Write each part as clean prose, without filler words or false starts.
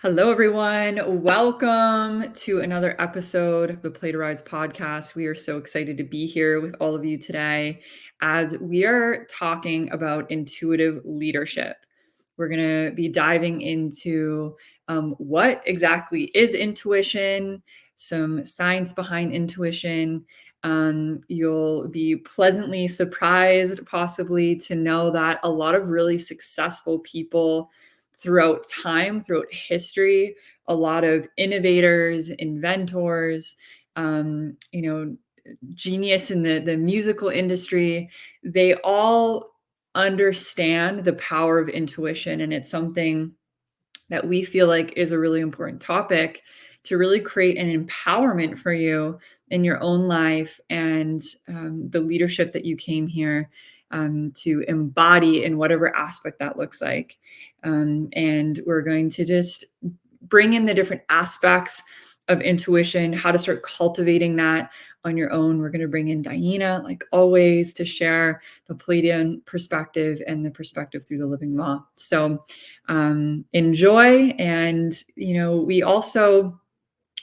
Hello, everyone. Welcome to another episode of the Pleiadians podcast. We are so excited to be here with all of you today as we are talking about intuitive leadership. We're going to be diving into what exactly is intuition, some science behind intuition. You'll be pleasantly surprised, possibly, to know that a lot of really successful people throughout time, throughout history, a lot of innovators, inventors, genius in the musical industry, they all understand the power of intuition. And it's something that we feel like is a really important topic to really create an empowerment for you in your own life and the leadership that you came here to embody in whatever aspect that looks like. And we're going to just bring in the different aspects of intuition, how to start cultivating that on your own. We're going to bring in DiYeena, like always, to share the Pleiadian perspective and the perspective through the living law. So enjoy. And, we also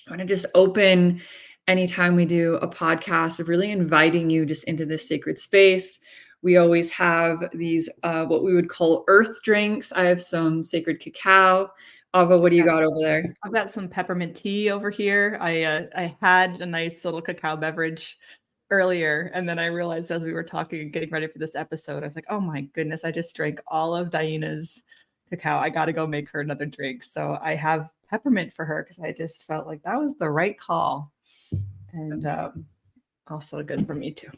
want to just open anytime we do a podcast of really inviting you just into this sacred space. We always have these, what we would call earth drinks. I have some sacred cacao. Ava, what do you got over there? I've got some peppermint tea over here. I had a nice little cacao beverage earlier, and then I realized as we were talking and getting ready for this episode, I was like, oh my goodness, I just drank all of DiYeena's cacao. I got to go make her another drink. So I have peppermint for her because I just felt like that was the right call. And also good for me too.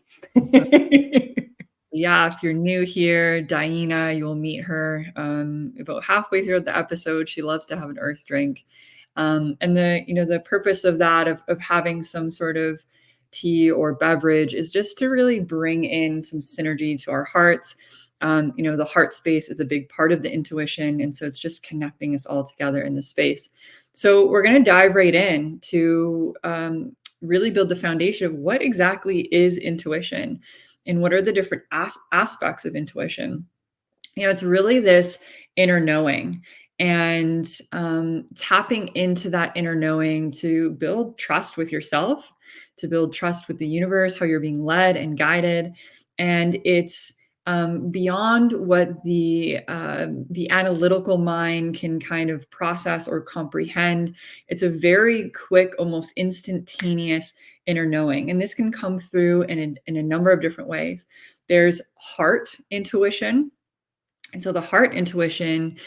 Yeah, if you're new here, DiYeena, you will meet her about halfway through the episode. She loves to have an earth drink. And the purpose of that, of having some sort of tea or beverage, is just to really bring in some synergy to our hearts. The heart space is a big part of the intuition. And so it's just connecting us all together in this space. So we're going to dive right in to really build the foundation of what exactly is intuition and what are the different aspects of intuition. It's really this inner knowing and tapping into that inner knowing to build trust with yourself, to build trust with the universe, how you're being led and guided. And it's beyond what the analytical mind can kind of process or comprehend. It's a very quick, almost instantaneous inner knowing. And this can come through in a number of different ways. There's heart intuition. And so the heart intuition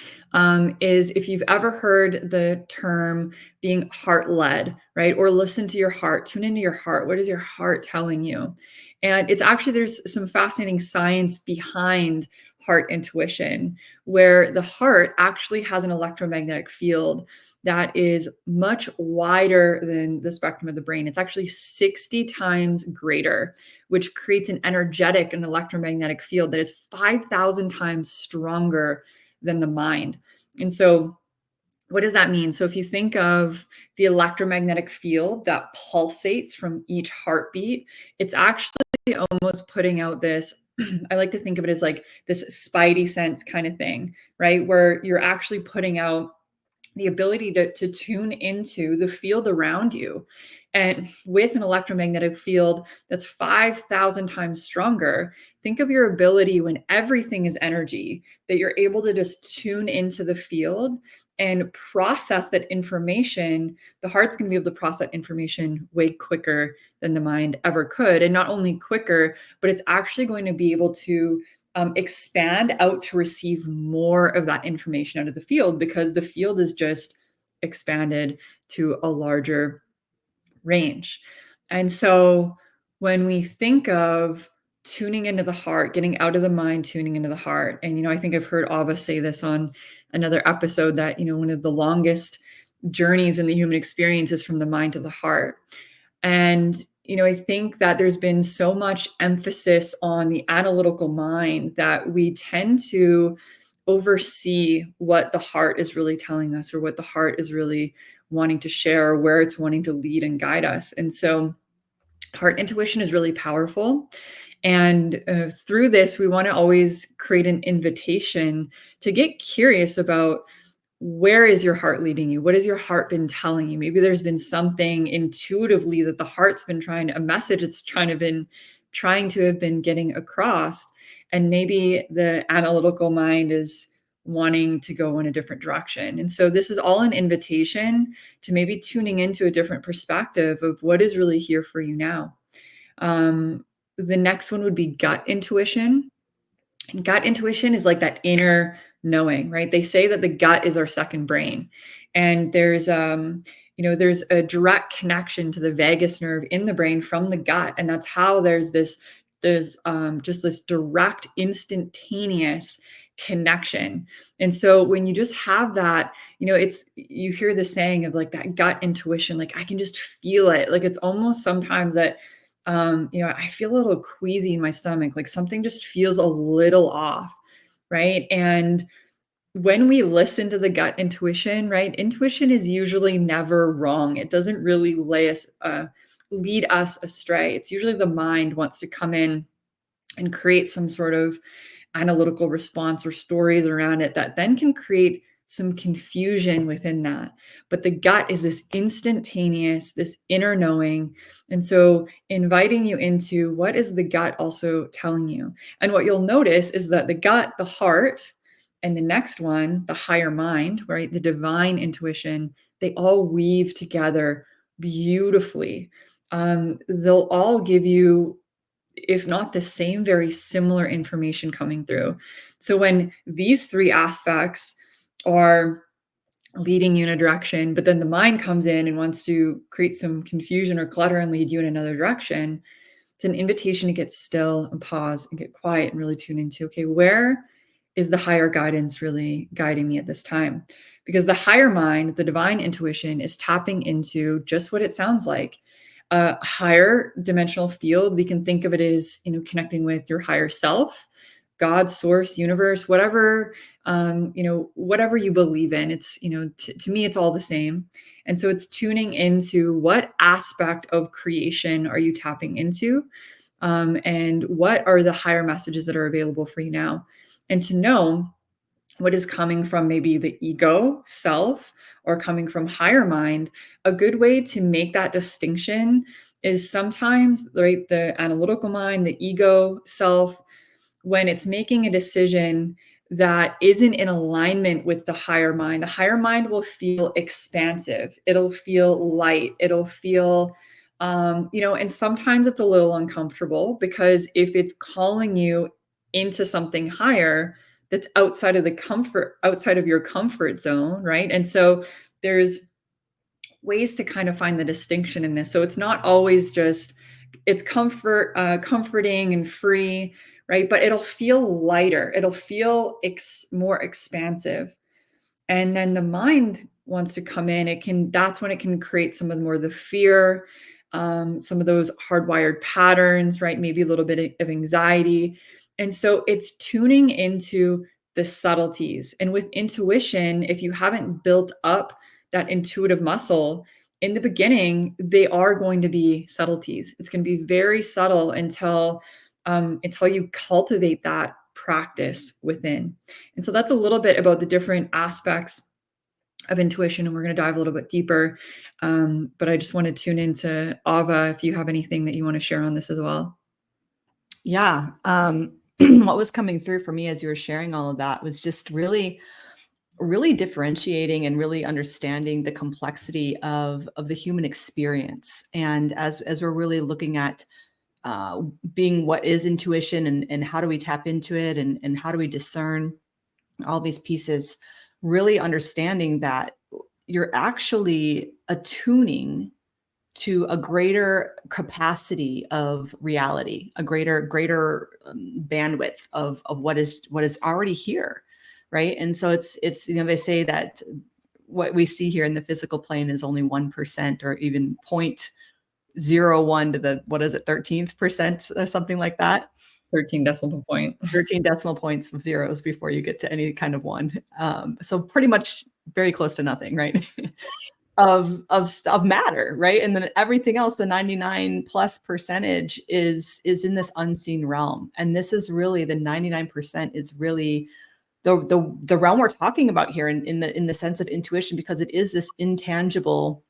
is, if you've ever heard the term being heart-led, right? Or listen to your heart, tune into your heart. What is your heart telling you? And it's actually, there's some fascinating science behind heart intuition, where the heart actually has an electromagnetic field that is much wider than the spectrum of the brain. It's actually 60 times greater, which creates an energetic and electromagnetic field that is 5,000 times stronger than the mind. And so what does that mean? So if you think of the electromagnetic field that pulsates from each heartbeat, it's actually almost putting out this, I like to think of it as like this spidey sense kind of thing, right? Where you're actually putting out the ability to tune into the field around you. And with an electromagnetic field that's 5,000 times stronger, think of your ability, when everything is energy, that you're able to just tune into the field and process that information. The heart's going to be able to process that information way quicker than the mind ever could. And not only quicker, but it's actually going to be able to expand out to receive more of that information out of the field, because the field is just expanded to a larger range. And so when we think of tuning into the heart, getting out of the mind, tuning into the heart, and I think I've heard Ava say this on another episode, that one of the longest journeys in the human experience is from the mind to the heart. And I think that there's been so much emphasis on the analytical mind that we tend to oversee what the heart is really telling us, or what the heart is really wanting to share, or where it's wanting to lead and guide us. And so heart intuition is really powerful. And through this, we want to always create an invitation to get curious about where is your heart leading you? What has your heart been telling you? Maybe there's been something intuitively that the heart's been a message it's trying to have been getting across. And maybe the analytical mind is wanting to go in a different direction. And so this is all an invitation to maybe tuning into a different perspective of what is really here for you now. The next one would be gut intuition. And gut intuition is like that inner knowing, right? They say that the gut is our second brain. And there's there's a direct connection to the vagus nerve in the brain from the gut. And that's how there's just this direct, instantaneous connection. And so when you just have that, you hear the saying of like that gut intuition, like I can just feel it. Like it's almost sometimes that I feel a little queasy in my stomach, like something just feels a little off, right? And when we listen to the gut intuition, right, intuition is usually never wrong. It doesn't really lead us astray. It's usually the mind wants to come in and create some sort of analytical response or stories around it that then can create some confusion within that. But the gut is this instantaneous, this inner knowing. And so inviting you into what is the gut also telling you? And what you'll notice is that the gut, the heart, and the next one, the higher mind, right? The divine intuition, they all weave together beautifully. They'll all give you, if not the same, very similar information coming through. So when these three aspects are leading you in a direction, but then the mind comes in and wants to create some confusion or clutter and lead you in another direction, it's an invitation to get still and pause and get quiet and really tune into, okay, where is the higher guidance really guiding me at this time? Because the higher mind, the divine intuition, is tapping into just what it sounds like. A higher dimensional field, we can think of it as, connecting with your higher self, God, source, universe, whatever, whatever you believe in. It's, to me, it's all the same. And so it's tuning into what aspect of creation are you tapping into, and what are the higher messages that are available for you now. And to know what is coming from maybe the ego self or coming from higher mind, a good way to make that distinction is sometimes, right, the analytical mind, the ego self, when it's making a decision that isn't in alignment with the higher mind will feel expansive. It'll feel light. It'll feel, and sometimes it's a little uncomfortable because if it's calling you into something higher, that's outside of your comfort zone, right? And so there's ways to kind of find the distinction in this. So it's not always just it's comforting and free, right? But it'll feel lighter. It'll feel more expansive. And then the mind wants to come in. That's when it can create some of the fear, some of those hardwired patterns, right? Maybe a little bit of anxiety. And so it's tuning into the subtleties. And with intuition, if you haven't built up that intuitive muscle, in the beginning, they are going to be subtleties. It's going to be very subtle until you cultivate that practice within. And so that's a little bit about the different aspects of intuition, and we're going to dive a little bit deeper. But I just want to tune into Ava if you have anything that you want to share on this as well. Yeah. What was coming through for me as you were sharing all of that was just really differentiating and really understanding the complexity of the human experience. And as we're really looking at being what is intuition and how do we tap into it and how do we discern all these pieces, really understanding that you're actually attuning to a greater capacity of reality, a greater bandwidth of what is already here, right? And so it's they say that what we see here in the physical plane is only 1% or even 0.01 to the 13th percent or something like that. 13 decimal point. 13 decimal points of zeros before you get to any kind of one. So pretty much very close to nothing, right? of matter, right? And then everything else, the 99+% is in this unseen realm. And this is really the 99% is really the realm we're talking about here in the sense of intuition, because it is this intangible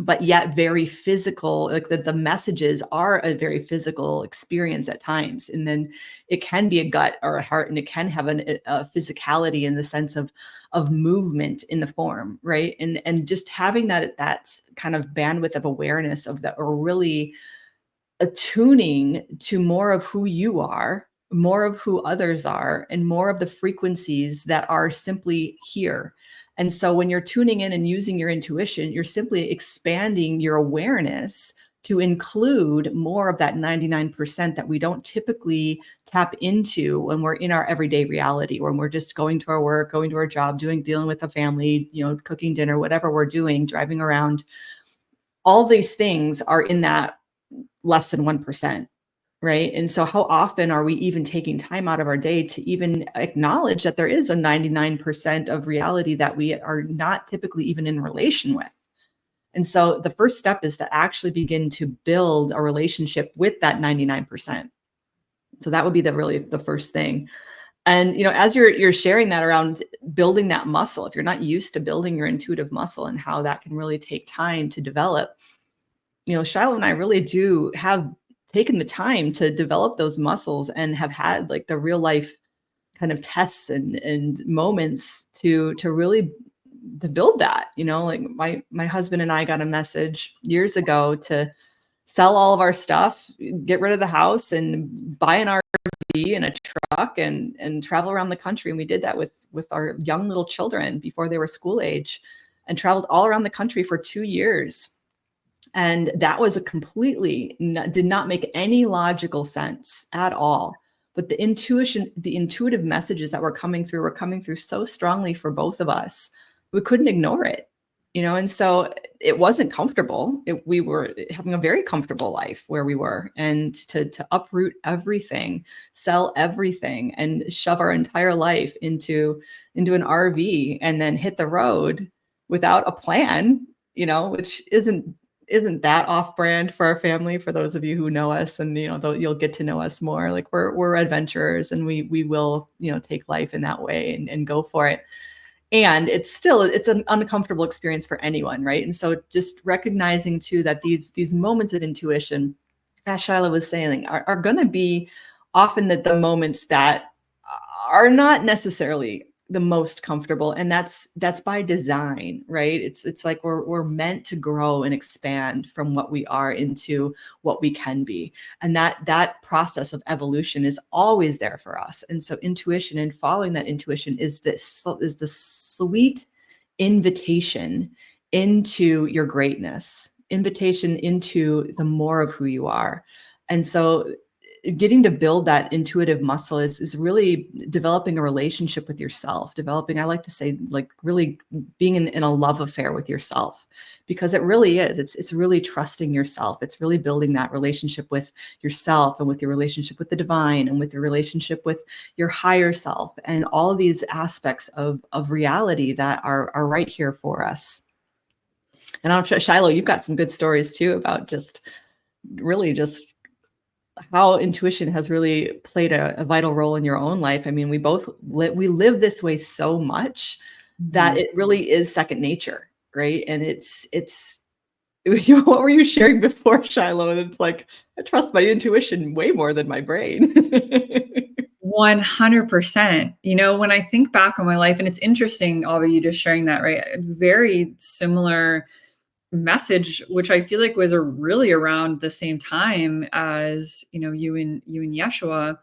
but yet very physical, like the messages are a very physical experience at times. And then it can be a gut or a heart, and it can have a physicality in the sense of movement in the form, right? And just having that kind of bandwidth of awareness of that, or really attuning to more of who you are, more of who others are, and more of the frequencies that are simply here. And so when you're tuning in and using your intuition, you're simply expanding your awareness to include more of that 99% that we don't typically tap into when we're in our everyday reality, when we're just going to our work, going to our job, dealing with the family, cooking dinner, whatever we're doing, driving around. All these things are in that less than 1%. Right. And so how often are we even taking time out of our day to even acknowledge that there is a 99% of reality that we are not typically even in relation with? And so the first step is to actually begin to build a relationship with that 99%. So that would be the first thing. And, as you're sharing that around building that muscle, if you're not used to building your intuitive muscle and how that can really take time to develop, Shylo and I really do have taken the time to develop those muscles and have had like the real life kind of tests and moments to really to build that. Like my husband and I got a message years ago to sell all of our stuff, get rid of the house, and buy an RV and a truck and travel around the country. And we did that with our young little children before they were school age, and traveled all around the country for 2 years. And that was did not make any logical sense at all. But the intuitive messages that were coming through so strongly for both of us, we couldn't ignore it, and so it wasn't comfortable. We were having a very comfortable life where we were, and to uproot everything, sell everything, and shove our entire life into an RV and then hit the road without a plan, which isn't that off-brand for our family. For those of you who know us, and you'll get to know us more, like we're adventurers, and we will take life in that way and go for it. And it's an uncomfortable experience for anyone, right? And so just recognizing too that these moments of intuition, as Shylo was saying, are going to be often the moments that are not necessarily the most comfortable, and that's by design, right? It's like we're meant to grow and expand from what we are into what we can be, and that process of evolution is always there for us. And so intuition and following that intuition is the sweet invitation into your greatness, invitation into the more of who you are. And so getting to build that intuitive muscle is really developing a relationship with yourself, I like to say, like really being in a love affair with yourself, because it really is. It's really trusting yourself. It's really building that relationship with yourself, and with your relationship with the divine, and with your relationship with your higher self, and all of these aspects of reality that are right here for us. And I'm sure, Shylo, you've got some good stories too about just how intuition has really played a vital role in your own life. I mean, we live this way so much that it really is second nature, right? And it's what were you sharing before, Shylo? And it's like, I trust my intuition way more than my brain. 100%. When I think back on my life, and it's interesting, Ava, you just sharing that, right? Very similar message, which I feel like was really around the same time as you and Yeshua,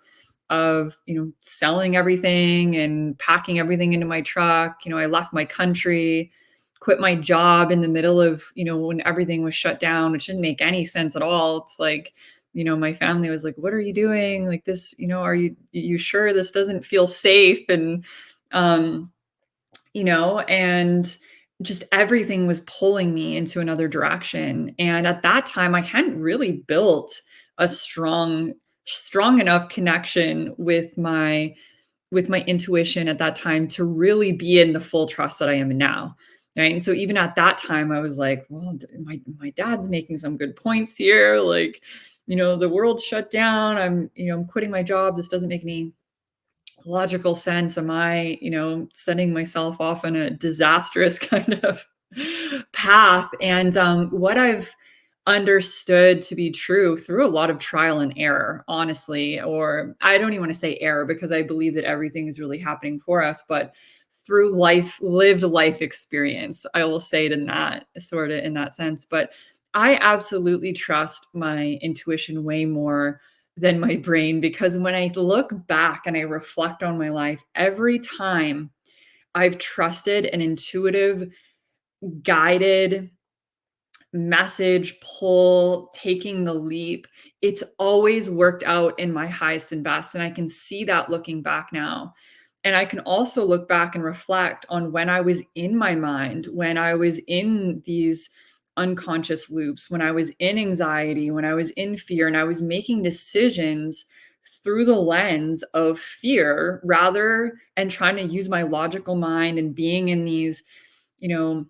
of selling everything and packing everything into my truck. I left my country, quit my job in the middle of when everything was shut down, which didn't make any sense at all. It's like my family was like, what are you doing? Like this, are you sure this doesn't feel safe? And and just everything was pulling me into another direction. And at that time, I hadn't really built a strong enough connection with my intuition at that time to really be in the full trust that I am in now. Right. And so even at that time, I was like, well, my dad's making some good points here. Like, the world shut down. I'm quitting my job. This doesn't make any logical sense am I, setting myself off on a disastrous kind of path? And what I've understood to be true through a lot of trial and error, honestly, or I don't even want to say error because I believe that everything is really happening for us, but through lived life experience, I will say it in that sort of in that sense. But I absolutely trust my intuition way more than my brain, because when I look back and I reflect on my life, every time I've trusted an intuitive, guided message, pull, taking the leap, it's always worked out in my highest and best. And I can see that looking back now. And I can also look back and reflect on when I was in my mind, when I was in these unconscious loops, when I was in anxiety, when I was in fear, and I was making decisions through the lens of fear rather, and trying to use my logical mind and being in these, you know,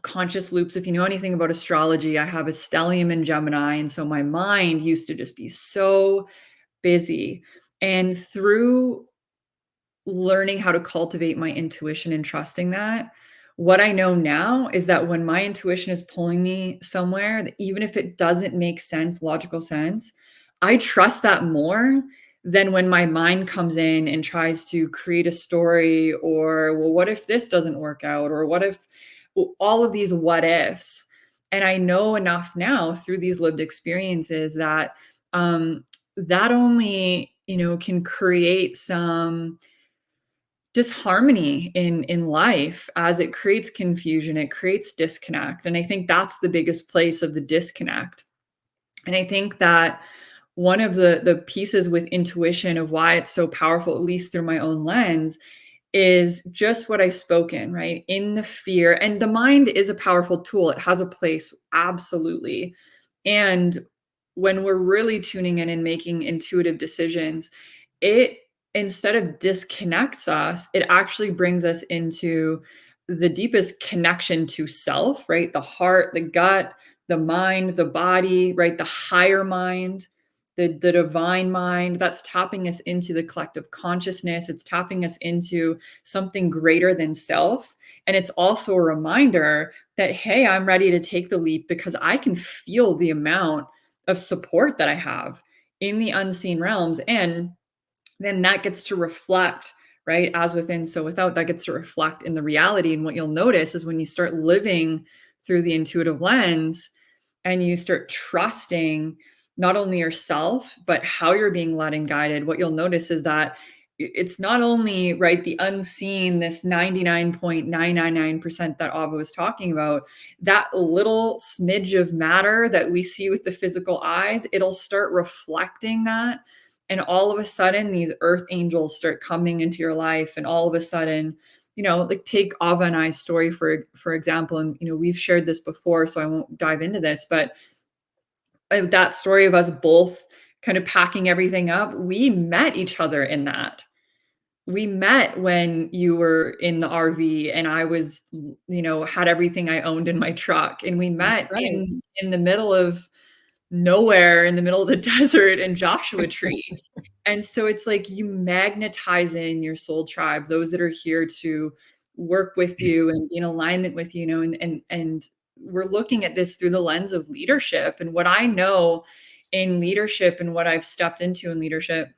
conscious loops. If you know anything about astrology, I have a stellium in Gemini. And so my mind used to just be so busy. And through learning how to cultivate my intuition and trusting that, what I know now is that when my intuition is pulling me somewhere, even if it doesn't make sense, logical sense, I trust that more than when my mind comes in and tries to create a story, or, well, what if this doesn't work out? Or what if, well, all of these what ifs. And I know enough now through these lived experiences that that only, can create some disharmony in life. As it creates confusion, it creates disconnect. And I think that's the biggest place of the disconnect. And I think that one of the pieces with intuition of why it's so powerful, at least through my own lens, is just what I've spoken, right? In the fear. And the mind is a powerful tool. It has a place, absolutely. And when we're really tuning in and making intuitive decisions, it, instead of disconnects us, it actually brings us into the deepest connection to self, right? The heart, the gut, the mind, the body, right? The higher mind, the divine mind, that's tapping us into the collective consciousness. It's tapping us into something greater than self. And it's also a reminder that, hey, I'm ready to take the leap because I can feel the amount of support that I have in the unseen realms. And then that gets to reflect, right? As within, so without, that gets to reflect in the reality. And what you'll notice is when you start living through the intuitive lens and you start trusting not only yourself, but how you're being led and guided, what you'll notice is that it's not only, right, the unseen, this 99.999% that Ava was talking about, that little smidge of matter that we see with the physical eyes, it'll start reflecting that. And all of a sudden, these earth angels start coming into your life. And all of a sudden, like take Ava and I's story for example, and we've shared this before, so I won't dive into this, but that story of us both kind of packing everything up, we met each other in that. We met when you were in the RV and I was, had everything I owned in my truck, and we met Right. in the middle of nowhere, in the middle of the desert in Joshua Tree. And so it's like you magnetize in your soul tribe, those that are here to work with you and in alignment with you, and we're looking at this through the lens of leadership. And what I know in leadership and what I've stepped into in leadership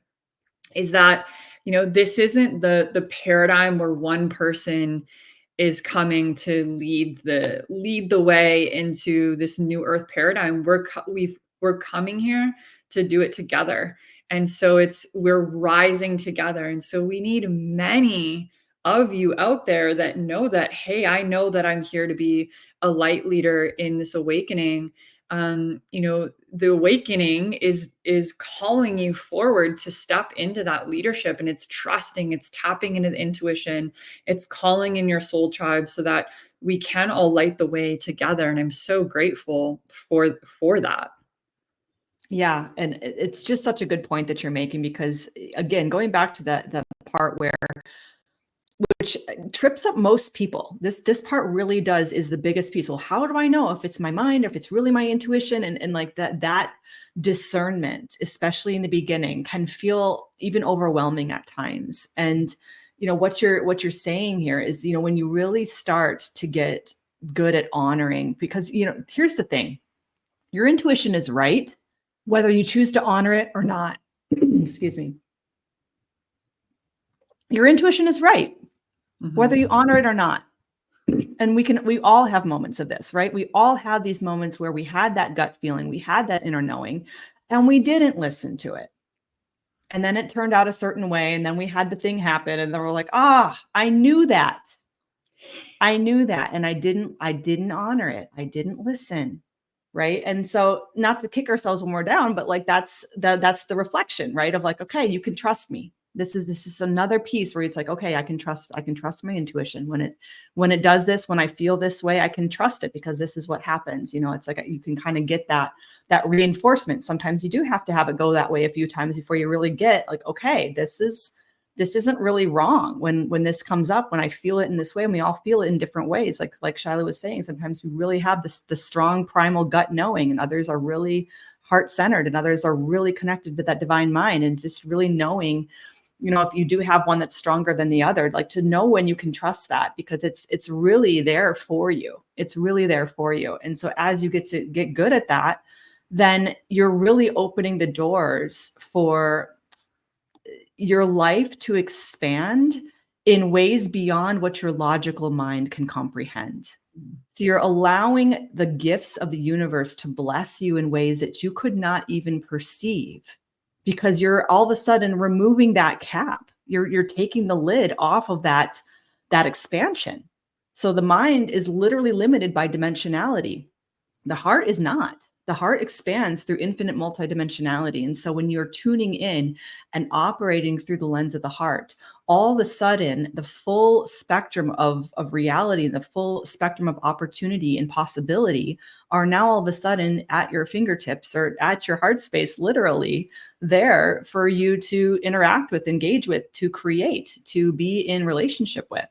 is that, this isn't the paradigm where one person is coming to lead the way into this new earth paradigm. We're coming here to do it together. And so we're rising together. And so we need many of you out there that know that, hey, I know that I'm here to be a light leader in this awakening. The awakening is calling you forward to step into that leadership, and it's trusting, it's tapping into the intuition, it's calling in your soul tribe so that we can all light the way together. And I'm so grateful for that. Yeah. And it's just such a good point that you're making, because again, going back to the part where which trips up most people. This part really does is the biggest piece. Well, how do I know if it's my mind, if it's really my intuition? And like that discernment, especially in the beginning, can feel even overwhelming at times. And what you're saying here is, when you really start to get good at honoring, because here's the thing, your intuition is right, whether you choose to honor it or not. Excuse me. Your intuition is right, whether you honor it or not. And we all have moments of this, right? We all have these moments where we had that gut feeling, we had that inner knowing, and we didn't listen to it. And then it turned out a certain way. And then we had the thing happen, and then we're like, I knew that. And I didn't honor it. I didn't listen. Right. And so, not to kick ourselves when we're down, but like, that's the reflection, right? Of like, okay, you can trust me. This is another piece where it's like, okay, I can trust my intuition when it does this, when I feel this way, I can trust it because this is what happens. It's like you can kind of get that reinforcement. Sometimes you do have to have it go that way a few times before you really get like, okay, this isn't really wrong when this comes up, when I feel it in this way, and we all feel it in different ways. Like Shylo was saying, sometimes we really have the strong primal gut knowing, and others are really heart-centered, and others are really connected to that divine mind, and just really knowing, if you do have one that's stronger than the other, like to know when you can trust that, because it's really there for you. It's really there for you. And so as you get good at that, then you're really opening the doors for your life to expand in ways beyond what your logical mind can comprehend. So you're allowing the gifts of the universe to bless you in ways that you could not even perceive, because you're all of a sudden removing that cap. You're taking the lid off of that expansion. So the mind is literally limited by dimensionality. The heart is not. The heart expands through infinite multidimensionality. And so when you're tuning in and operating through the lens of the heart, all of a sudden, the full spectrum of reality, the full spectrum of opportunity and possibility are now all of a sudden at your fingertips or at your heart space, literally there for you to interact with, engage with, to create, to be in relationship with.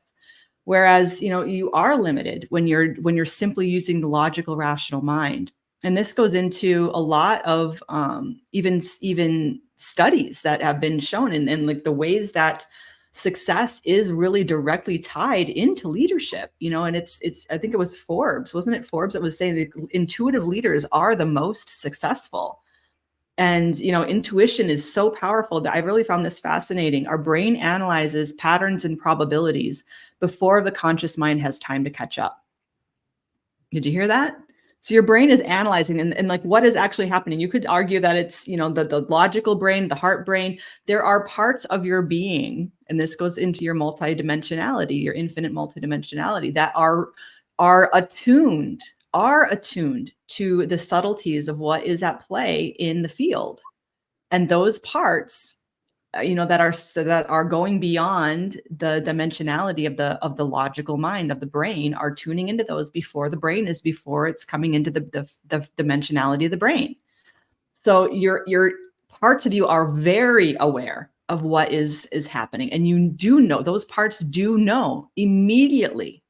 Whereas, you are limited when you're simply using the logical, rational mind. And this goes into a lot of even studies that have been shown in like the ways that success is really directly tied into leadership, and it's I think it was Forbes, wasn't it Forbes that was saying that intuitive leaders are the most successful. And, intuition is so powerful that I really found this fascinating. Our brain analyzes patterns and probabilities before the conscious mind has time to catch up. Did you hear that? So your brain is analyzing and like what is actually happening. You could argue that it's, the logical brain, the heart brain. There are parts of your being, and this goes into your multidimensionality, your infinite multidimensionality, that are attuned to the subtleties of what is at play in the field. And those parts, that are going beyond the dimensionality of the logical mind of the brain, are tuning into those before it's coming into the dimensionality of the brain. So your parts of you are very aware of what is happening, and you do know, those parts do know immediately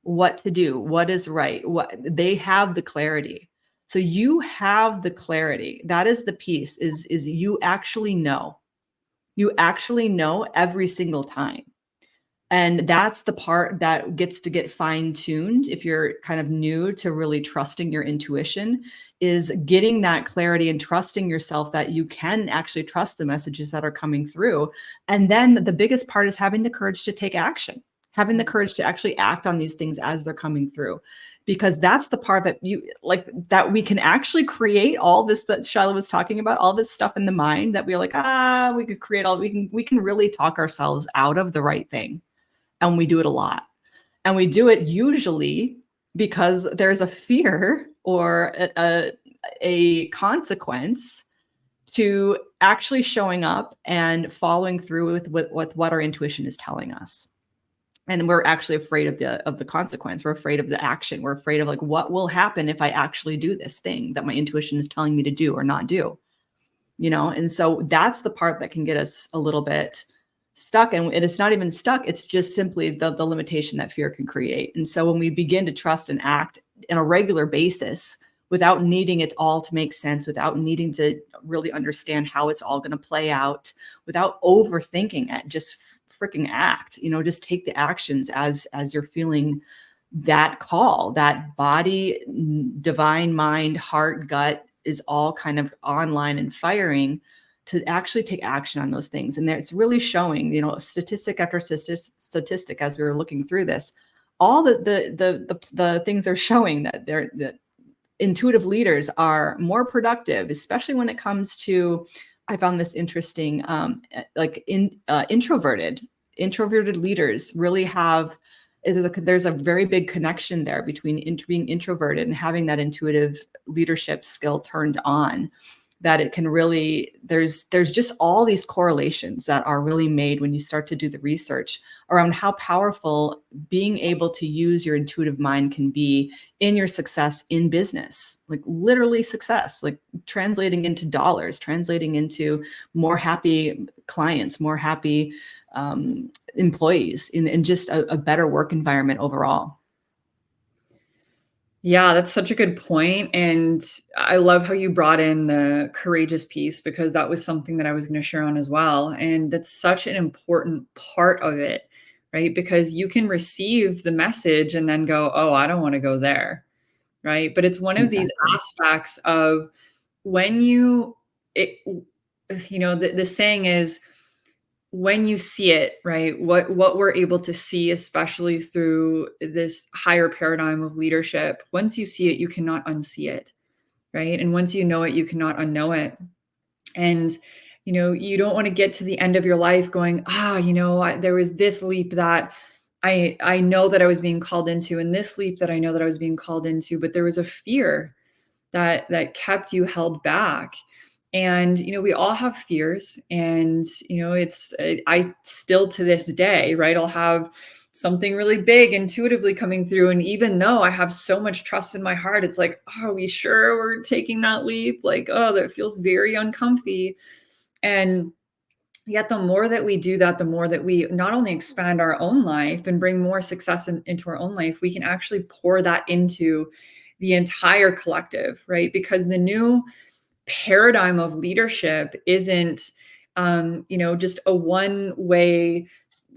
what to do, what is right, what they have the clarity. So you have the clarity. That is the piece, is you actually know. You actually know every single time. And that's the part that gets to get fine-tuned if you're kind of new to really trusting your intuition, is getting that clarity and trusting yourself that you can actually trust the messages that are coming through. And then the biggest part is having the courage to take action, having the courage to actually act on these things as they're coming through. Because that's the part that that we can actually create all this that Shylo was talking about, all this stuff in the mind that we're like, we could create we can really talk ourselves out of the right thing. And we do it a lot. And we do it usually because there's a fear or a consequence to actually showing up and following through with what our intuition is telling us. And we're actually afraid of the consequence. We're afraid of the action. We're afraid of like, what will happen if I actually do this thing that my intuition is telling me to do or not do, And so that's the part that can get us a little bit stuck, and it's not even stuck. It's just simply the limitation that fear can create. And so when we begin to trust and act on a regular basis without needing it all to make sense, without needing to really understand how it's all going to play out, without overthinking it, just freaking act, just take the actions as you're feeling that call, that body, divine mind, heart, gut is all kind of online and firing to actually take action on those things. And it's really showing, statistic after statistic, as we were looking through this, all the things are showing that that intuitive leaders are more productive, especially when it comes to, I found this interesting, introverted leaders really have, there's a very big connection there between being introverted and having that intuitive leadership skill turned on, that it can really, there's just all these correlations that are really made when you start to do the research around how powerful being able to use your intuitive mind can be in your success in business, like literally success, like translating into dollars, translating into more happy clients, more happy employees, in just a better work environment overall. Yeah, that's such a good point. And I love how you brought in the courageous piece, because that was something that I was going to share on as well. And that's such an important part of it, right? Because you can receive the message and then go, oh, I don't want to go there, right? But it's one of these aspects of when the saying is, when you see it, right, what we're able to see, especially through this higher paradigm of leadership, once you see it, you cannot unsee it, right? And once you know it, you cannot unknow it. And you don't want to get to the end of your life going, there was this leap that I know that I was being called into, and this leap that I know that I was being called into, but there was a fear that kept you held back. And we all have fears, and I still, to this day, right, I'll have something really big intuitively coming through, and even though I have so much trust in my heart, it's like, oh, are we sure we're taking that leap? Like, oh, that feels very uncomfy. And yet the more that we do that, the more that we not only expand our own life and bring more success into our own life, we can actually pour that into the entire collective, right? Because the new paradigm of leadership isn't just a one way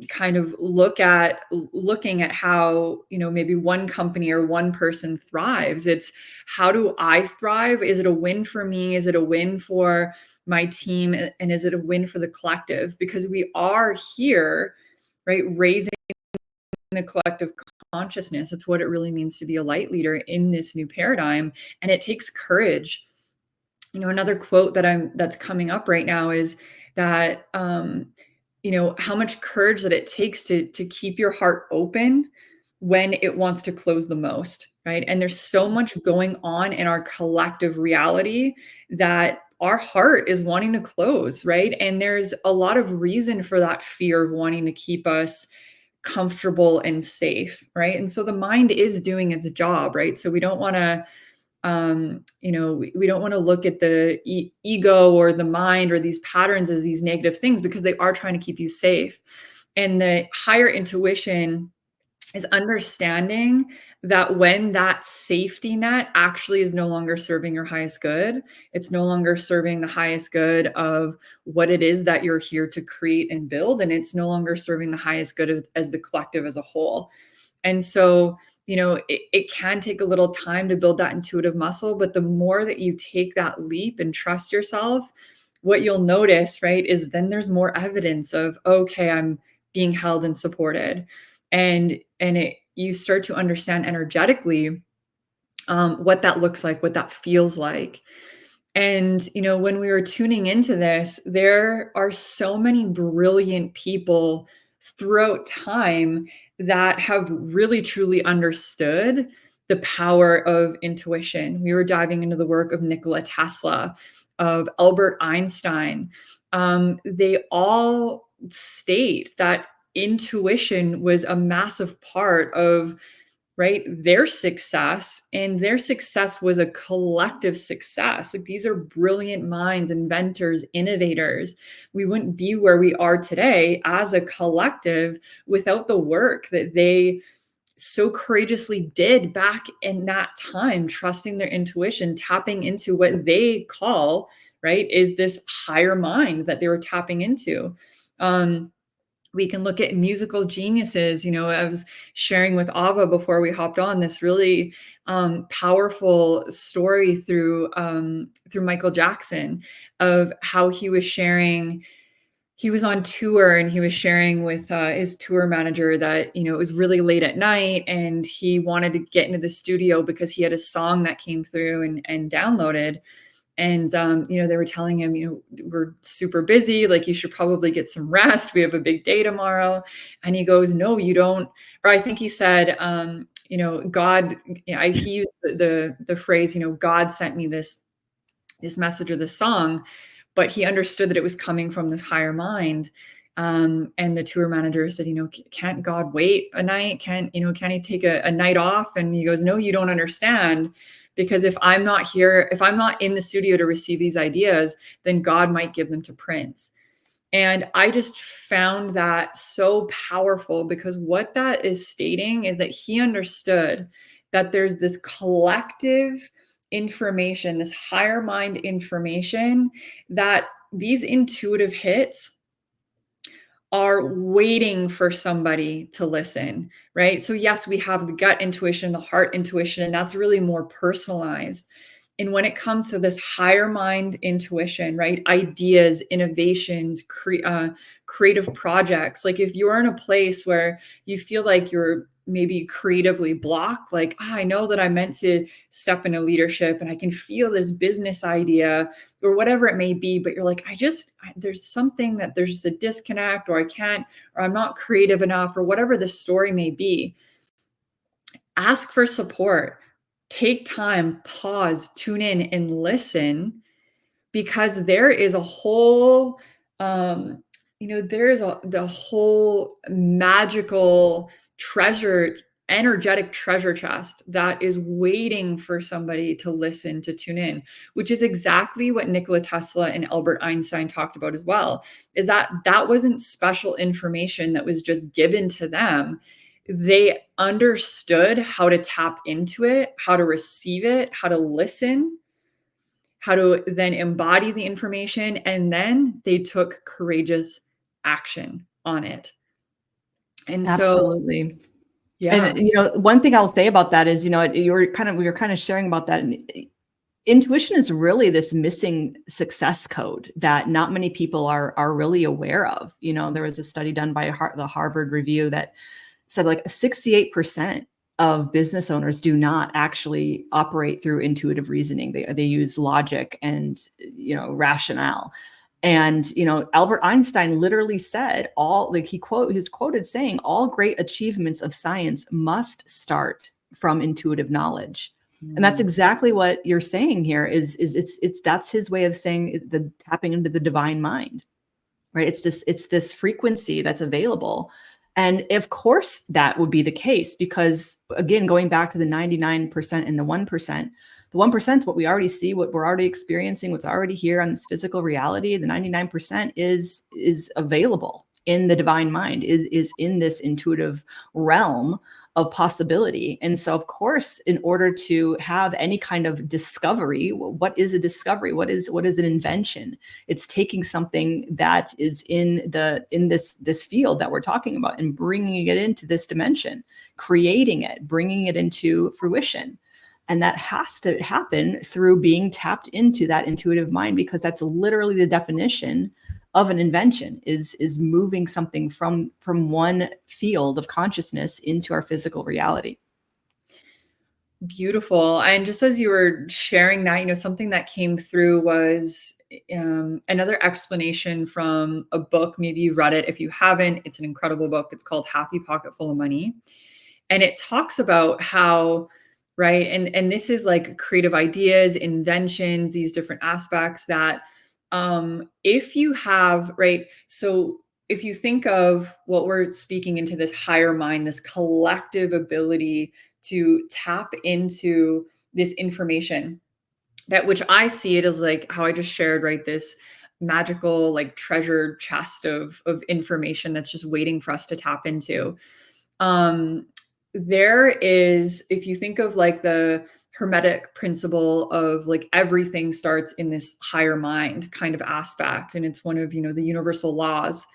kind of looking at how maybe one company or one person thrives. It's, how do I thrive? Is it a win for me? Is it a win for my team? And is it a win for the collective? Because we are here, right, raising the collective consciousness. It's what it really means to be a light leader in this new paradigm. And it takes courage. Another quote that's coming up right now is that, how much courage that it takes to keep your heart open when it wants to close the most, right? And there's so much going on in our collective reality that our heart is wanting to close, right? And there's a lot of reason for that fear of wanting to keep us comfortable and safe, right? And so the mind is doing its job, right? So we don't want to we don't want to look at the ego or the mind or these patterns as these negative things, because they are trying to keep you safe. And the higher intuition is understanding that when that safety net actually is no longer serving your highest good, it's no longer serving the highest good of what it is that you're here to create and build, and it's no longer serving the highest good as the collective as a whole. And so it can take a little time to build that intuitive muscle, but the more that you take that leap and trust yourself, what you'll notice, right, is then there's more evidence of, okay, I'm being held and supported. And you start to understand energetically what that looks like, what that feels like. And, when we were tuning into this, there are so many brilliant people throughout time that have really truly understood the power of intuition. We were diving into the work of Nikola Tesla, of Albert Einstein. They all state that intuition was a massive part of right, their success, and their success was a collective success. Like, these are brilliant minds, inventors, innovators. We wouldn't be where we are today as a collective without the work that they so courageously did back in that time, trusting their intuition, tapping into what they call, right, is this higher mind that they were tapping into. We can look at musical geniuses. I was sharing with Ava before we hopped on this really powerful story through Michael Jackson, of how he was sharing. He was on tour and he was sharing with his tour manager that, it was really late at night and he wanted to get into the studio because he had a song that came through and downloaded. And, they were telling him, we're super busy. Like, you should probably get some rest. We have a big day tomorrow. And he goes, no, you don't. Or I think he said, God, he used the phrase, God sent me this message or this song, but he understood that it was coming from this higher mind. And the tour manager said, can't God wait a night? Can he take a night off? And he goes, no, you don't understand. Because if I'm not here, if I'm not in the studio to receive these ideas, then God might give them to Prince. And I just found that so powerful, because what that is stating is that he understood that there's this collective information, this higher mind information, that these intuitive hits are waiting for somebody to listen, right? So yes, we have the gut intuition, the heart intuition, and that's really more personalized. And when it comes to this higher mind intuition, right? Ideas, innovations, creative projects. Like, if you're in a place where you feel like you're maybe creatively blocked, like, I know that I'm meant to step into leadership and I can feel this business idea or whatever it may be, but you're like, there's something that there's just a disconnect, or I can't, or I'm not creative enough, or whatever the story may be. Ask for support. Take time, pause, tune in, and listen, because there is a whole, the whole magical treasure, energetic treasure chest that is waiting for somebody to listen, to tune in, which is exactly what Nikola Tesla and Albert Einstein talked about as well, is that wasn't special information that was just given to them. They understood how to tap into it, how to receive it, how to listen, how to then embody the information, and then they took courageous action on it. And so, Absolutely. yeah. And one thing I'll say about that is, we were kind of sharing about that. And intuition is really this missing success code that not many people are really aware of. There was a study done by the Harvard Review that said like 68% of business owners do not actually operate through intuitive reasoning. They use logic and rationale. And Albert Einstein literally said he's quoted saying, all great achievements of science must start from intuitive knowledge. And that's exactly what you're saying here is that's his way of saying the tapping into the divine mind, right? It's this frequency that's available. And of course that would be the case, because again, going back to the 99% and the 1%, the 1% is what we already see, what we're already experiencing, what's already here on this physical reality. The 99% is available in the divine mind, is in this intuitive realm of possibility. And so, of course, in order to have any kind of discovery, what is a discovery? What is an invention? It's taking something that is in this field that we're talking about and bringing it into this dimension, creating it, bringing it into fruition. And that has to happen through being tapped into that intuitive mind, because that's literally the definition of an invention, is moving something from one field of consciousness into our physical reality. Beautiful. And just as you were sharing that, something that came through was another explanation from a book. Maybe you read it. If you haven't, it's an incredible book. It's called Happy Pocket Full of Money. And it talks about how, right, and this is like creative ideas, inventions, these different aspects that if you have, right, so if you think of what we're speaking into, this higher mind, this collective ability to tap into this information, that which I see it as like how I just shared, right? This magical, like treasured chest of information that's just waiting for us to tap into. There is, if you think of like the hermetic principle of like everything starts in this higher mind kind of aspect, and it's one of, the universal laws,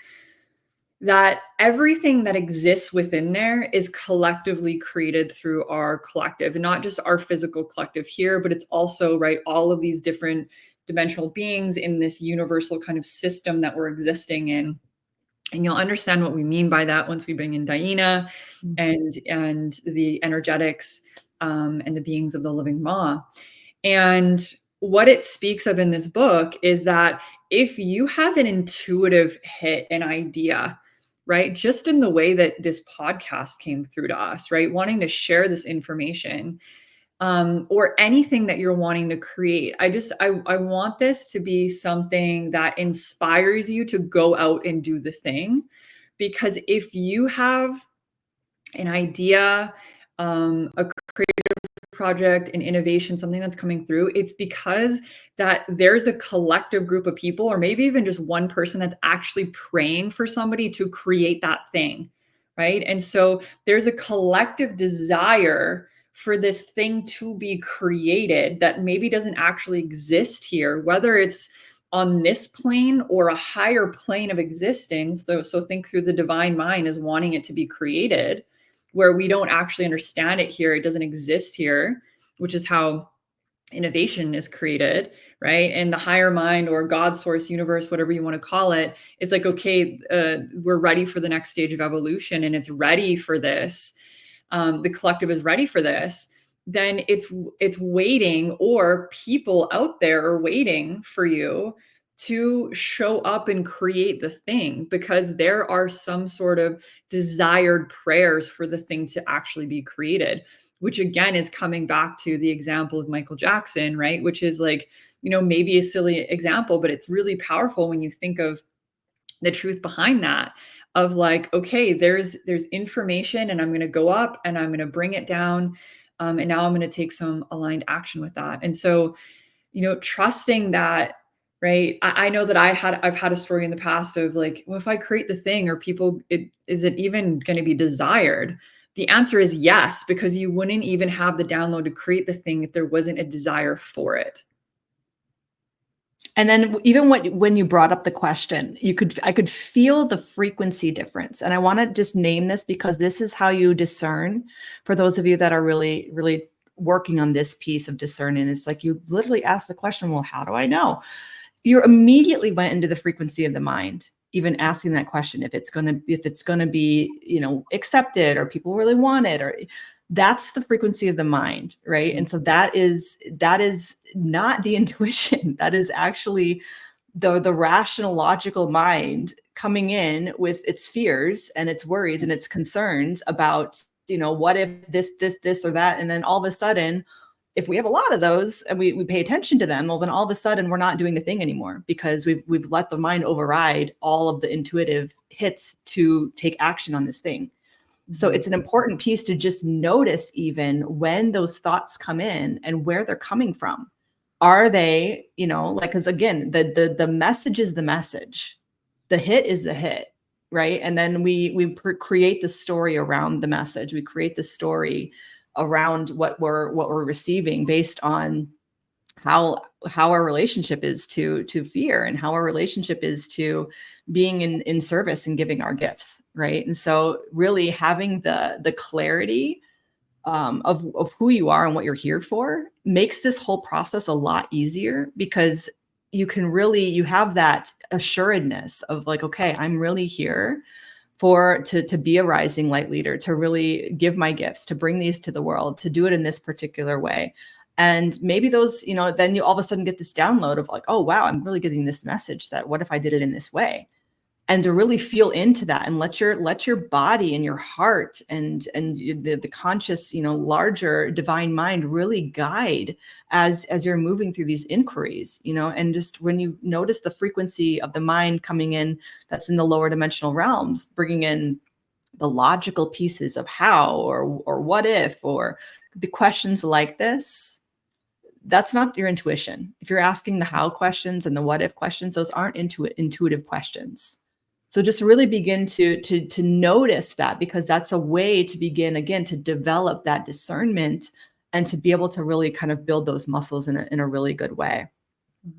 that everything that exists within there is collectively created through our collective, and not just our physical collective here, but it's also, right, all of these different dimensional beings in this universal kind of system that we're existing in. And you'll understand what we mean by that once we bring in DiYeena and the energetics, and the beings of the living Ma. And what it speaks of in this book is that if you have an intuitive hit, an idea, right, just in the way that this podcast came through to us, right, wanting to share this information, or anything that you're wanting to create. I want this to be something that inspires you to go out and do the thing. Because if you have an idea, a creative project, an innovation, something that's coming through, it's because that there's a collective group of people, or maybe even just one person, that's actually praying for somebody to create that thing, right? And so there's a collective desire for this thing to be created that maybe doesn't actually exist here, whether it's on this plane or a higher plane of existence. So think through the divine mind as wanting it to be created, where we don't actually understand it here. It doesn't exist here, which is how innovation is created, right? And the higher mind, or God, source, universe, whatever you want to call it, is like, okay, we're ready for the next stage of evolution, and it's ready for this. The collective is ready for this. Then it's waiting, or people out there are waiting for you to show up and create the thing, because there are some sort of desired prayers for the thing to actually be created, which again is coming back to the example of Michael Jackson, right? Which is like, maybe a silly example, but it's really powerful when you think of the truth behind that, of like, okay, there's information, and I'm going to go up and I'm going to bring it down. And now I'm going to take some aligned action with that. And so, trusting that, right? I know that I've had a story in the past of like, well, if I create the thing, or people, is it even going to be desired? The answer is yes, because you wouldn't even have the download to create the thing if there wasn't a desire for it. And then even when you brought up the question, I could feel the frequency difference. And I want to just name this, because this is how you discern, for those of you that are really, really working on this piece of discerning. It's like you literally ask the question, well, how do I know? You immediately went into the frequency of the mind, even asking that question, if it's going to be, accepted, or people really want it, or that's the frequency of the mind, right? And so that is not the intuition. That is actually the rational, logical mind coming in with its fears and its worries and its concerns about, what if this or that, and then all of a sudden, if we have a lot of those and we pay attention to them, well, then all of a sudden we're not doing the thing anymore, because we've let the mind override all of the intuitive hits to take action on this thing. So it's an important piece to just notice, even when those thoughts come in, and where they're coming from. Are they, because again, the message is the message, the hit is the hit, right? And then we create the story around the message. We create the story around what we're receiving, based on how our relationship is to fear, and how our relationship is to being in service and giving our gifts, right? And so really having the clarity of who you are and what you're here for makes this whole process a lot easier, because you have that assuredness of like, okay, I'm really here to be a rising light leader, to really give my gifts, to bring these to the world, to do it in this particular way. And maybe those, then you all of a sudden get this download of like, oh, wow, I'm really getting this message that what if I did it in this way? and to really feel into that and let your body and your heart and the conscious, larger divine mind really guide as you're moving through these inquiries, and just when you notice the frequency of the mind coming in, that's in the lower dimensional realms, bringing in the logical pieces of how or what if, or the questions like this, that's not your intuition. If you're asking the how questions and the what if questions, those aren't intuitive questions. So just really begin to notice that, because that's a way to begin, again, to develop that discernment and to be able to really kind of build those muscles in a really good way.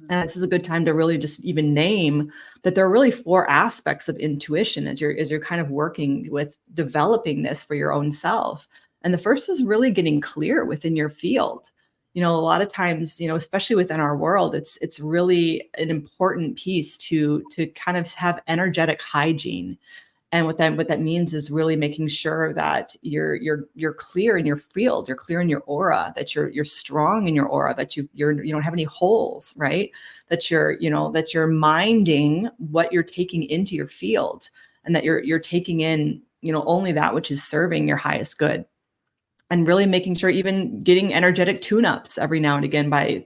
And this is a good time to really just even name that there are really 4 aspects of intuition as you're kind of working with developing this for your own self. And the first is really getting clear within your field. A lot of times, especially within our world, it's really an important piece to kind of have energetic hygiene. And what that means is really making sure that you're clear in your field, you're clear in your aura, that you're strong in your aura, that you don't have any holes, right? That you're minding what you're taking into your field, and that you're taking in, only that which is serving your highest good. And really making sure, even getting energetic tune-ups every now and again by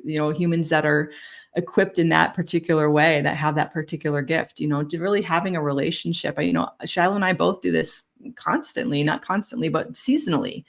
humans that are equipped in that particular way, that have that particular gift, to really having a relationship. Shylo and I both do this constantly, not constantly, but seasonally,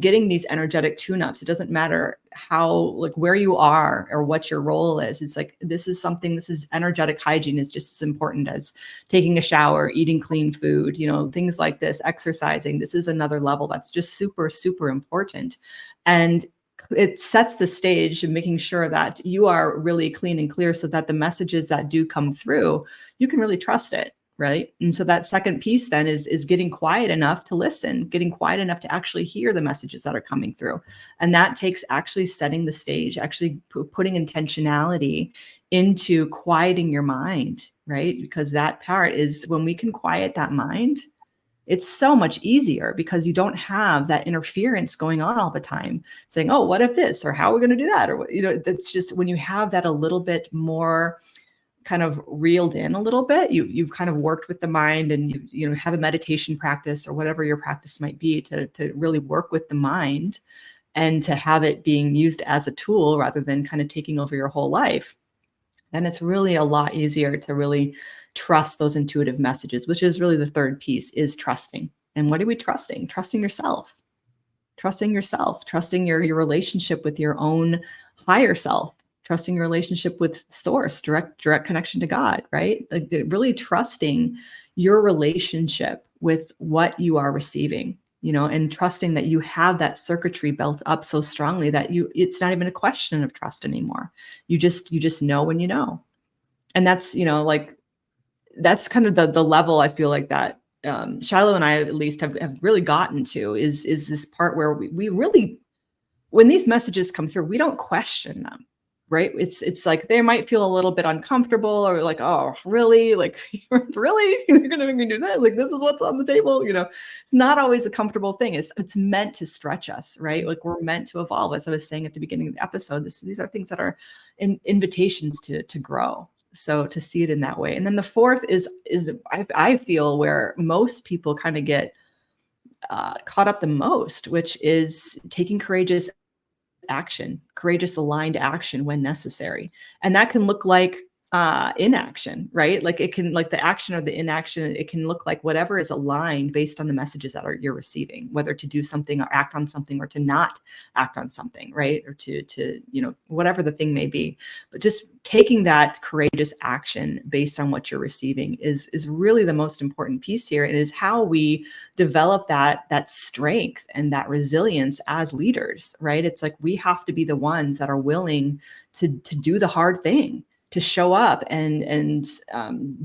getting these energetic tune-ups. It doesn't matter how, like, where you are or what your role is. It's like, this is energetic hygiene is just as important as taking a shower, eating clean food, things like this, exercising. This is another level that's just super, super important. And it sets the stage of making sure that you are really clean and clear, so that the messages that do come through, you can really trust it, right? And so that second piece then is getting quiet enough to listen, getting quiet enough to actually hear the messages that are coming through. And that takes actually setting the stage, actually putting intentionality into quieting your mind, right? Because that part is when we can quiet that mind, it's so much easier, because you don't have that interference going on all the time saying, oh, what if this, or how are we going to do that? Or, that's just when you have that a little bit more kind of reeled in a little bit, you've kind of worked with the mind, and you have a meditation practice or whatever your practice might be to really work with the mind and to have it being used as a tool rather than kind of taking over your whole life. Then it's really a lot easier to really trust those intuitive messages, which is really the third piece, is trusting. And what are we trusting? Trusting yourself, trusting your relationship with your own higher self, trusting your relationship with source, direct connection to God, right? Like really trusting your relationship with what you are receiving, and trusting that you have that circuitry built up so strongly that it's not even a question of trust anymore. You just know when you know. And that's, that's kind of the level I feel like that Shylo and I at least have really gotten to is this part where we really, when these messages come through, we don't question them, right? It's like they might feel a little bit uncomfortable, or like, oh, really? Like, really? You're going to make me do that? Like, this is what's on the table? It's not always a comfortable thing. It's meant to stretch us, right? Like, we're meant to evolve. As I was saying at the beginning of the episode, these are things that are invitations to grow. So to see it in that way. And then the fourth is I feel where most people kind of get caught up the most, which is taking courageous action, courageous aligned action when necessary. And that can look like inaction, right? Like it can, like the action or the inaction, it can look like whatever is aligned based on the messages that you're receiving, whether to do something or act on something, or to not act on something, right? Or to whatever the thing may be. But just taking that courageous action based on what you're receiving is really the most important piece here. It is how we develop that strength and that resilience as leaders, right? It's like we have to be the ones that are willing to do the hard thing, to show up and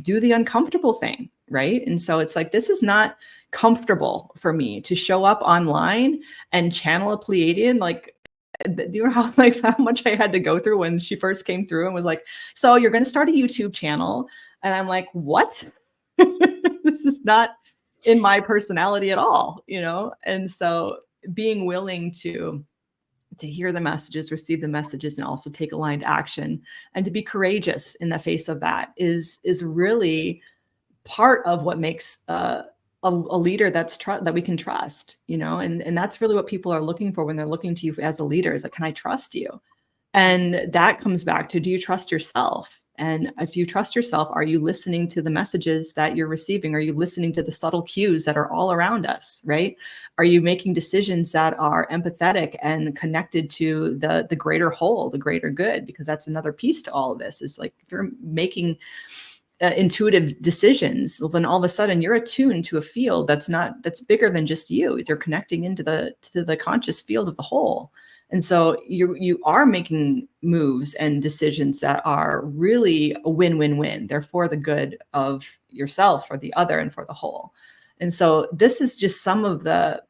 do the uncomfortable thing, right? And so it's like, this is not comfortable for me to show up online and channel a Pleiadian. Like, do you know how much I had to go through when she first came through and was like, so you're going to start a YouTube channel. And I'm like, what? This is not in my personality at all, And so being willing to hear the messages, receive the messages, and also take aligned action, and to be courageous in the face of that is really part of what makes a leader that we can trust, and that's really what people are looking for when they're looking to you as a leader, is like, can I trust you? And that comes back to, do you trust yourself? And if you trust yourself, are you listening to the messages that you're receiving? Are you listening to the subtle cues that are all around us, right? Are you making decisions that are empathetic and connected to the greater whole, the greater good? Because that's another piece to all of this, is like, if you're making intuitive decisions, well, then all of a sudden you're attuned to a field that's bigger than just you. You're connecting into the conscious field of the whole. And so you are making moves and decisions that are really a win-win-win. They're for the good of yourself, for the other, and for the whole. And so this is just some of the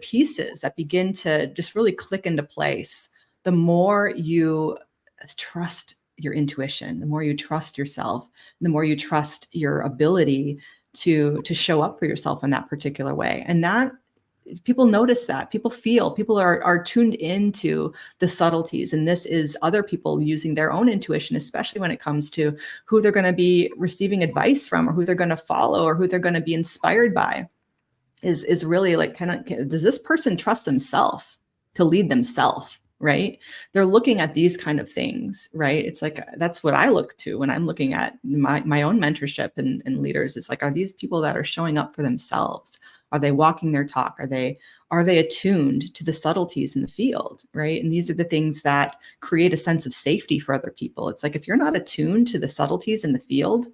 pieces that begin to just really click into place. The more you trust your intuition, the more you trust yourself, the more you trust your ability to show up for yourself in that particular way. And that people notice, that people are tuned into the subtleties. And this is other people using their own intuition, especially when it comes to who they're going to be receiving advice from, or who they're going to follow, or who they're going to be inspired by, is really like, does this person trust themselves to lead themselves? Right? They're looking at these kind of things, right? It's like, that's what I look to when I'm looking at my own mentorship and leaders. It's like, are these people that are showing up for themselves? Are they walking their talk? Are they attuned to the subtleties in the field, right? And these are the things that create a sense of safety for other people. It's like, if you're not attuned to the subtleties in the field,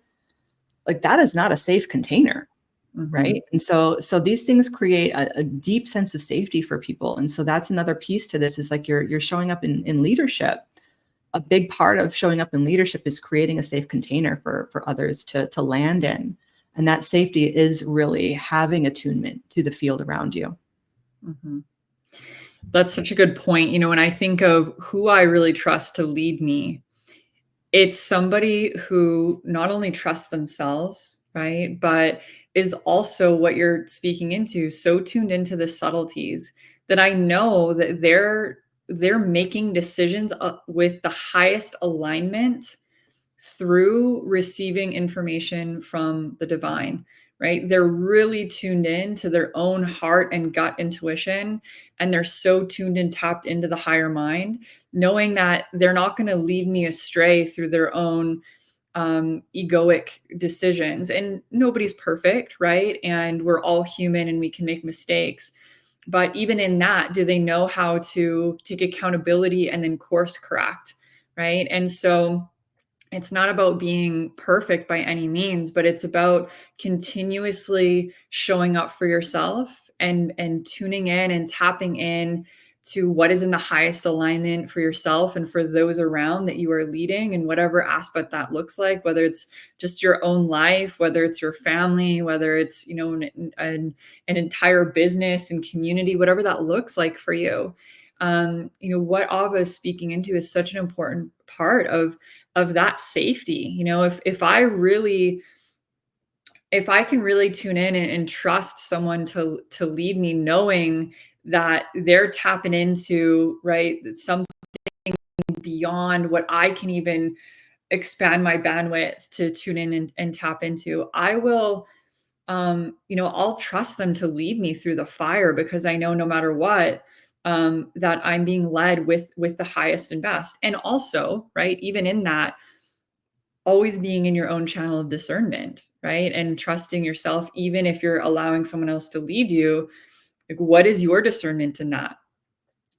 like, that is not a safe container. Mm-hmm. Right. And so these things create a deep sense of safety for people. And so that's another piece to this, is like, you're showing up in leadership. A big part of showing up in leadership is creating a safe container for others to land in. And that safety is really having attunement to the field around you. Mm-hmm. That's such a good point. When I think of who I really trust to lead me, it's somebody who not only trusts themselves, right, but is also, what you're speaking into, so tuned into the subtleties that I know that they're making decisions with the highest alignment through receiving information from the divine, right? They're really tuned in to their own heart and gut intuition, and they're so tuned and tapped into the higher mind, knowing that they're not going to lead me astray through their own egoic decisions. And nobody's perfect, right? And we're all human and we can make mistakes. But even in that, do they know how to take accountability and then course correct, right? And so it's not about being perfect by any means, but it's about continuously showing up for yourself and tuning in and tapping in to what is in the highest alignment for yourself and for those around that you are leading, in whatever aspect that looks like, whether it's just your own life, whether it's your family, whether it's, an entire business and community, whatever that looks like for you. What Ava is speaking into is such an important part of that safety. If I can really tune in and trust someone to lead me, knowing that they're tapping into, right, something beyond what I can even expand my bandwidth to tune in and tap into, I will, I'll trust them to lead me through the fire, because I know no matter what, that I'm being led with the highest and best. And also, right, even in that, always being in your own channel of discernment, right? And trusting yourself, even if you're allowing someone else to lead you, like, what is your discernment in that?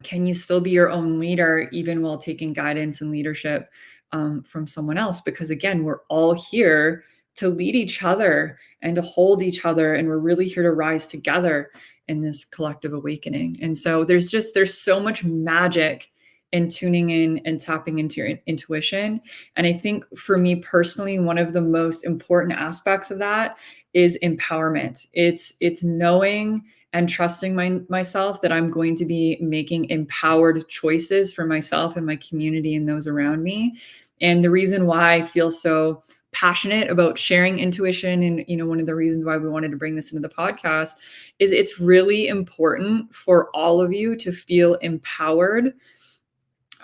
Can you still be your own leader, even while taking guidance and leadership from someone else? Because again, we're all here to lead each other and to hold each other. And we're really here to rise together in this collective awakening. And so there's so much magic in tuning in and tapping into your intuition. And I think for me personally, one of the most important aspects of that is empowerment. It's knowing and trusting myself that I'm going to be making empowered choices for myself and my community and those around me. And the reason why I feel so passionate about sharing intuition, and one of the reasons why we wanted to bring this into the podcast, is it's really important for all of you to feel empowered,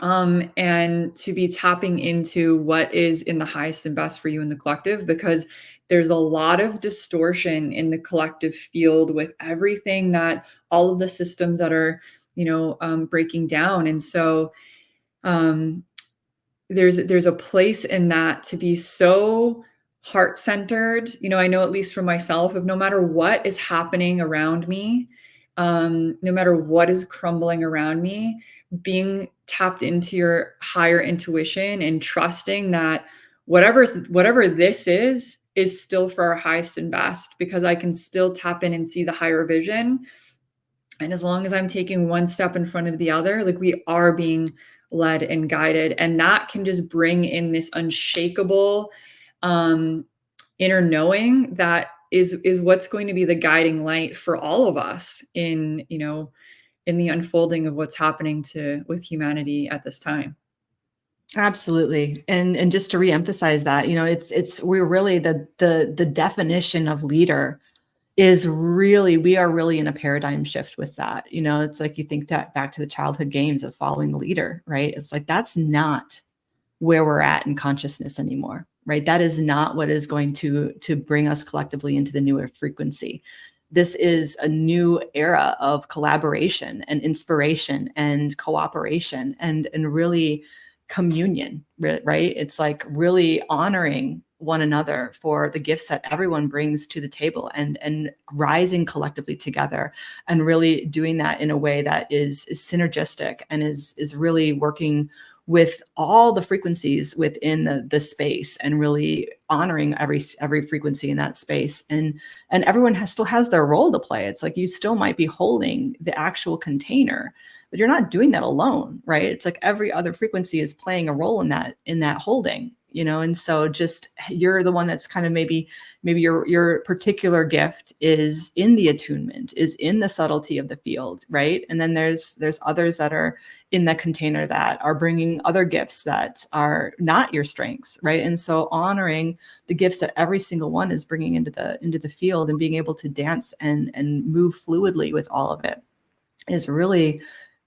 and to be tapping into what is in the highest and best for you in the collective, because there's a lot of distortion in the collective field with everything that all of the systems that are, breaking down. And so there's a place in that to be so heart-centered. I know, at least for myself, of no matter what is happening around me, no matter what is crumbling around me, being tapped into your higher intuition and trusting that whatever this is still for our highest and best, because I can still tap in and see the higher vision. And as long as I'm taking one step in front of the other, like, we are being led and guided. And that can just bring in this unshakable inner knowing that is what's going to be the guiding light for all of us in the unfolding of what's happening with humanity at this time. Absolutely. And just to reemphasize that, we're really the definition of leader is really, we are really in a paradigm shift with that. It's like, you think that back to the childhood games of following the leader, right? It's like, that's not where we're at in consciousness anymore, right? That is not what is going to bring us collectively into the newer frequency. This is a new era of collaboration and inspiration and cooperation and really communion, right? It's like really honoring one another for the gifts that everyone brings to the table and rising collectively together, and really doing that in a way that is synergistic and is really working with all the frequencies within the space, and really honoring every frequency in that space. And everyone still has their role to play. It's like, you still might be holding the actual container, but you're not doing that alone, right? It's like every other frequency is playing a role in that holding, and so just, you're the one that's kind of maybe your particular gift is in the attunement, is in the subtlety of the field, right? And then there's others that are in that container that are bringing other gifts that are not your strengths, right? And so honoring the gifts that every single one is bringing into the field, and being able to dance and move fluidly with all of it, is really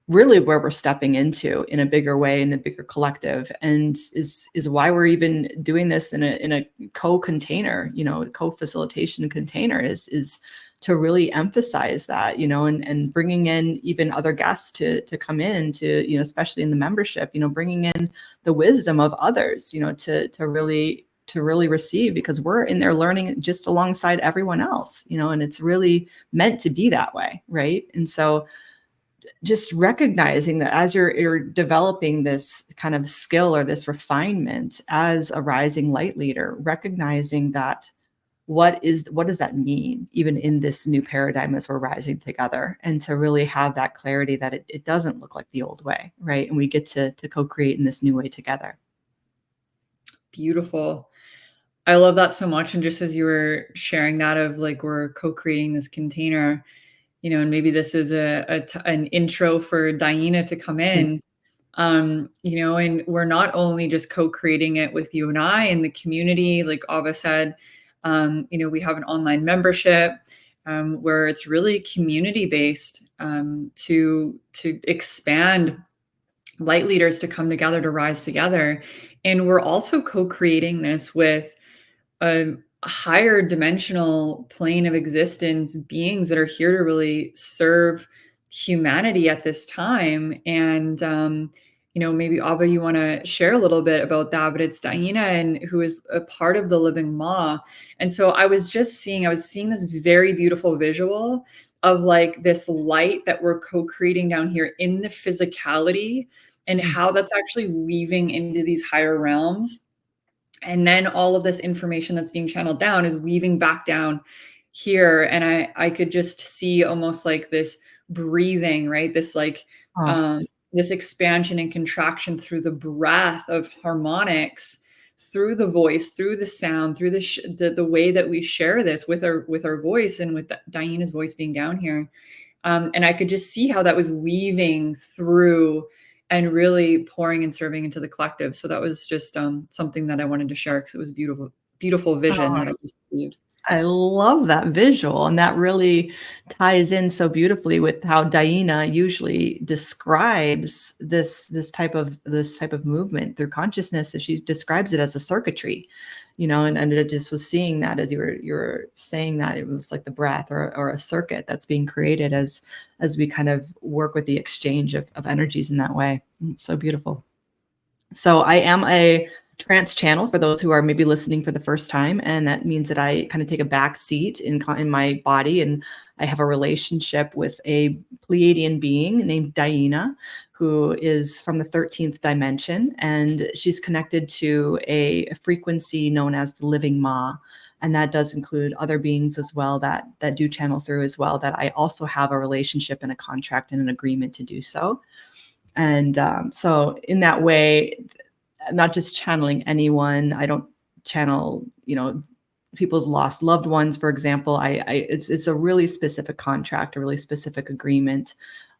where we're stepping into in a bigger way, in the bigger collective, and is why we're even doing this in a co-container, co-facilitation container, is to really emphasize that, and bringing in even other guests to come in to, especially in the membership, bringing in the wisdom of others, to really receive, because we're in there learning just alongside everyone else, and it's really meant to be that way, right? And so just recognizing that as you're developing this kind of skill or this refinement as a rising light leader, recognizing that what does that mean, even in this new paradigm as we're rising together, and to really have that clarity that it doesn't look like the old way, right? And we get to co-create in this new way together. Beautiful. I love that so much. And just as you were sharing that, of like, we're co-creating this container, and maybe this is an intro for DiYeena to come in, and we're not only just co-creating it with you and I in the community, like Ava said, we have an online membership where it's really community based, to expand light leaders to come together, to rise together. And we're also co-creating this with a higher dimensional plane of existence, beings that are here to really serve humanity at this time. And maybe Ava, you want to share a little bit about that, but it's DiYeena, and who is a part of the Living Ma. And so I was seeing this very beautiful visual of like this light that we're co-creating down here in the physicality, and how that's actually weaving into these higher realms. And then all of this information that's being channeled down is weaving back down here. And I could just see almost like this breathing, right? This like, this expansion and contraction through the breath of harmonics, through the voice, through the sound, through the way that we share this with our voice, and with DiYeena's voice being down here. And I could just see how that was weaving through and really pouring and serving into the collective. So that was just something that I wanted to share, because it was beautiful, beautiful vision that I just viewed. I love that visual, and that really ties in so beautifully with how DiYeena usually describes this type of movement through consciousness. As she describes it as a circuitry, and I just was seeing that as you were saying that it was like the breath or a circuit that's being created as we kind of work with the exchange of energies in that way. It's so beautiful. So I am a trance channel for those who are maybe listening for the first time. And that means that I kind of take a back seat in my body. And I have a relationship with a Pleiadian being named DiYeena, who is from the 13th dimension. And she's connected to a frequency known as the living Ma. And that does include other beings as well that do channel through as well, that I also have a relationship and a contract and an agreement to do so. And so in that way, not just channeling anyone, I don't channel, people's lost loved ones, for example. It's a really specific contract, a really specific agreement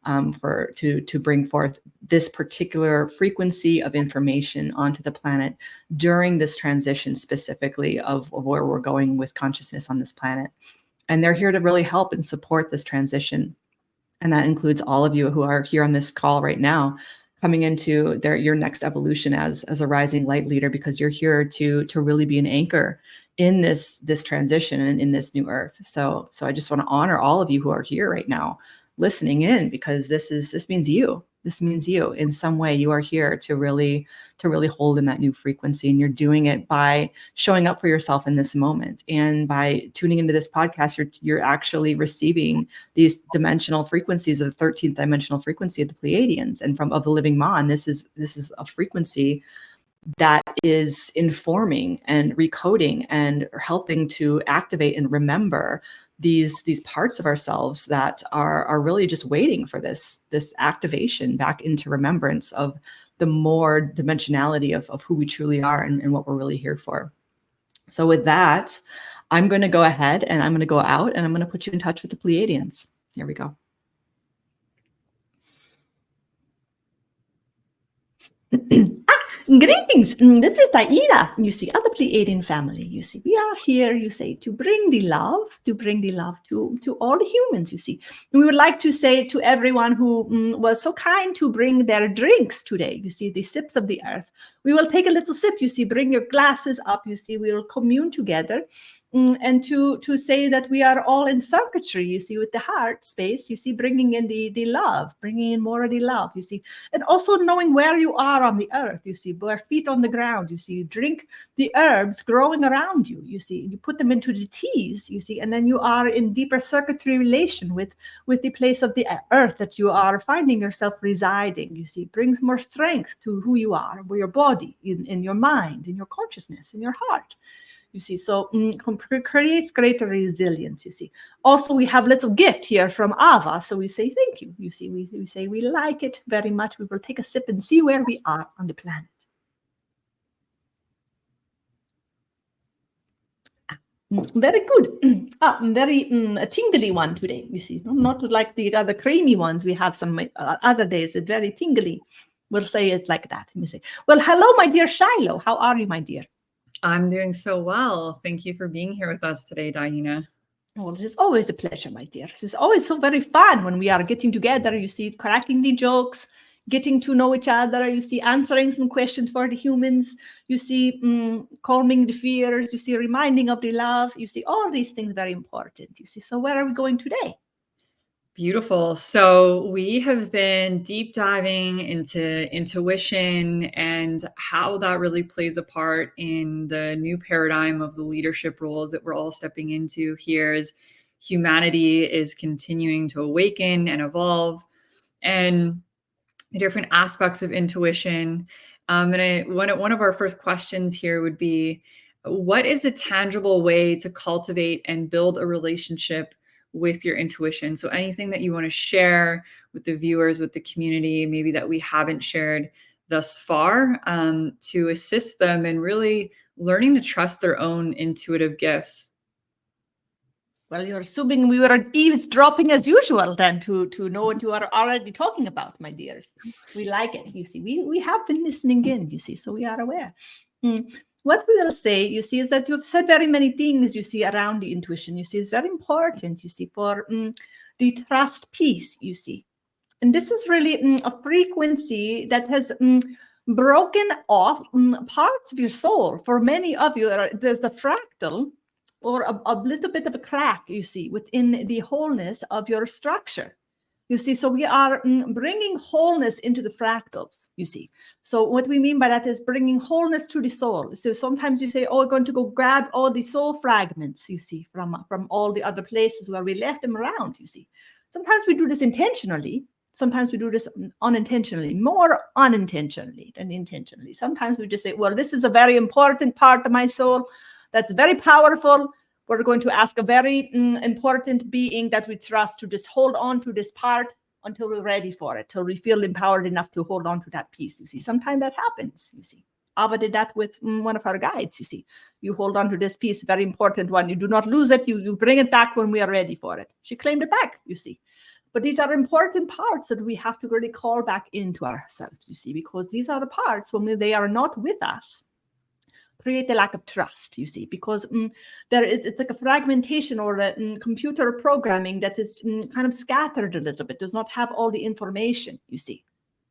to bring forth this particular frequency of information onto the planet during this transition, specifically of where we're going with consciousness on this planet. And they're here to really help and support this transition. And that includes all of you who are here on this call right now, coming into your next evolution as a rising light leader, because you're here to really be an anchor in this transition and in this new earth. So I just want to honor all of you who are here right now, listening in, because this means you. This means you in some way. You are here to really hold in that new frequency, and you're doing it by showing up for yourself in this moment, and by tuning into this podcast. You're actually receiving these dimensional frequencies of the 13th dimensional frequency of the Pleiadians and of the living Ma. And this is a frequency that is informing and recoding and helping to activate and remember these parts of ourselves that are really just waiting for this activation back into remembrance of the more dimensionality of who we truly are and what we're really here for. So with that, I'm going to go ahead and I'm going to go out and I'm going to put you in touch with the Pleiadians. Here we go. Greetings. This is DiYeena. You see, other Pleiadian family. You see, we are here, you say, to bring the love to all the humans, you see. And we would like to say to everyone who was so kind to bring their drinks today, you see, the sips of the earth. We will take a little sip, you see, bring your glasses up, you see, we will commune together. And to say that we are all in circuitry, you see, with the heart space, you see, bringing in the love, bringing in more of the love, you see, and also knowing where you are on the earth, you see, bare feet on the ground, you see, you drink the herbs growing around you, you see, you put them into the teas, you see, and then you are in deeper circuitry relation with the place of the earth that you are finding yourself residing, you see, brings more strength to who you are, with your body, in your mind, in your consciousness, in your heart. You see, so creates greater resilience, you see. Also, we have a little gift here from Ava, so we say thank you. You see, we say we like it very much. We will take a sip and see where we are on the planet. Very good. Very a tingly one today, you see. Not like the other creamy ones we have some other days. It's very tingly. We'll say it like that. Let me say, well, hello, my dear Shylo. How are you, my dear? I'm doing so well. Thank you for being here with us today, DiYeena. Well, it is always a pleasure, my dear. It is always so very fun when we are getting together, you see, cracking the jokes, getting to know each other, you see, answering some questions for the humans, you see, calming the fears, you see, reminding of the love, you see, all these things very important, you see. So where are we going today? Beautiful. So we have been deep diving into intuition and how that really plays a part in the new paradigm of the leadership roles that we're all stepping into here as humanity is continuing to awaken and evolve, and the different aspects of intuition. And one of our first questions here would be, what is a tangible way to cultivate and build a relationship with your intuition? So anything that you want to share with the viewers, with the community, maybe that we haven't shared thus far, to assist them in really learning to trust their own intuitive gifts. Well, you're assuming we were eavesdropping as usual then to know what you are already talking about, my dears. We like it, you see. We have been listening in, you see, so we are aware. what we will say, you see, is that you've said very many things, you see, around the intuition. You see, it's very important, you see, for the trust piece, you see. And this is really a frequency that has broken off parts of your soul. For many of you, there's a fractal or a little bit of a crack, you see, within the wholeness of your structure. You see, so we are bringing wholeness into the fractals, you see. So what we mean by that is bringing wholeness to the soul. So sometimes you say, oh, we're going to go grab all the soul fragments, you see, from all the other places where we left them around, you see. Sometimes we do this intentionally. Sometimes we do this unintentionally, more unintentionally than intentionally. Sometimes we just say, well, this is a very important part of my soul that's very powerful. We're going to ask a very important being that we trust to just hold on to this part until we're ready for it, till we feel empowered enough to hold on to that piece. You see, sometimes that happens, you see. Ava did that with one of our guides, you see. You hold on to this piece, very important one. You do not lose it. You bring it back when we are ready for it. She claimed it back, you see. But these are important parts that we have to really call back into ourselves, you see, because these are the parts when they are not with us, create a lack of trust, you see, because it's like a fragmentation or a computer programming that is kind of scattered a little bit, does not have all the information, you see.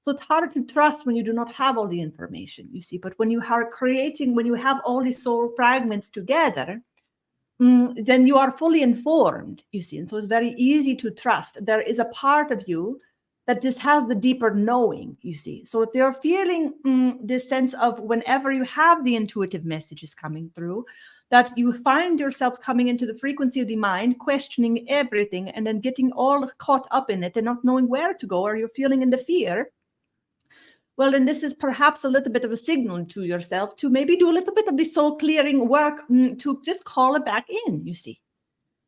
So it's hard to trust when you do not have all the information, you see. But when you are creating, when you have all these soul fragments together, then you are fully informed, you see. And so it's very easy to trust. There is a part of you that just has the deeper knowing, you see. So if you're feeling this sense of whenever you have the intuitive messages coming through, that you find yourself coming into the frequency of the mind, questioning everything, and then getting all caught up in it and not knowing where to go, or you're feeling in the fear, well, then this is perhaps a little bit of a signal to yourself to maybe do a little bit of the soul clearing work to just call it back in, you see.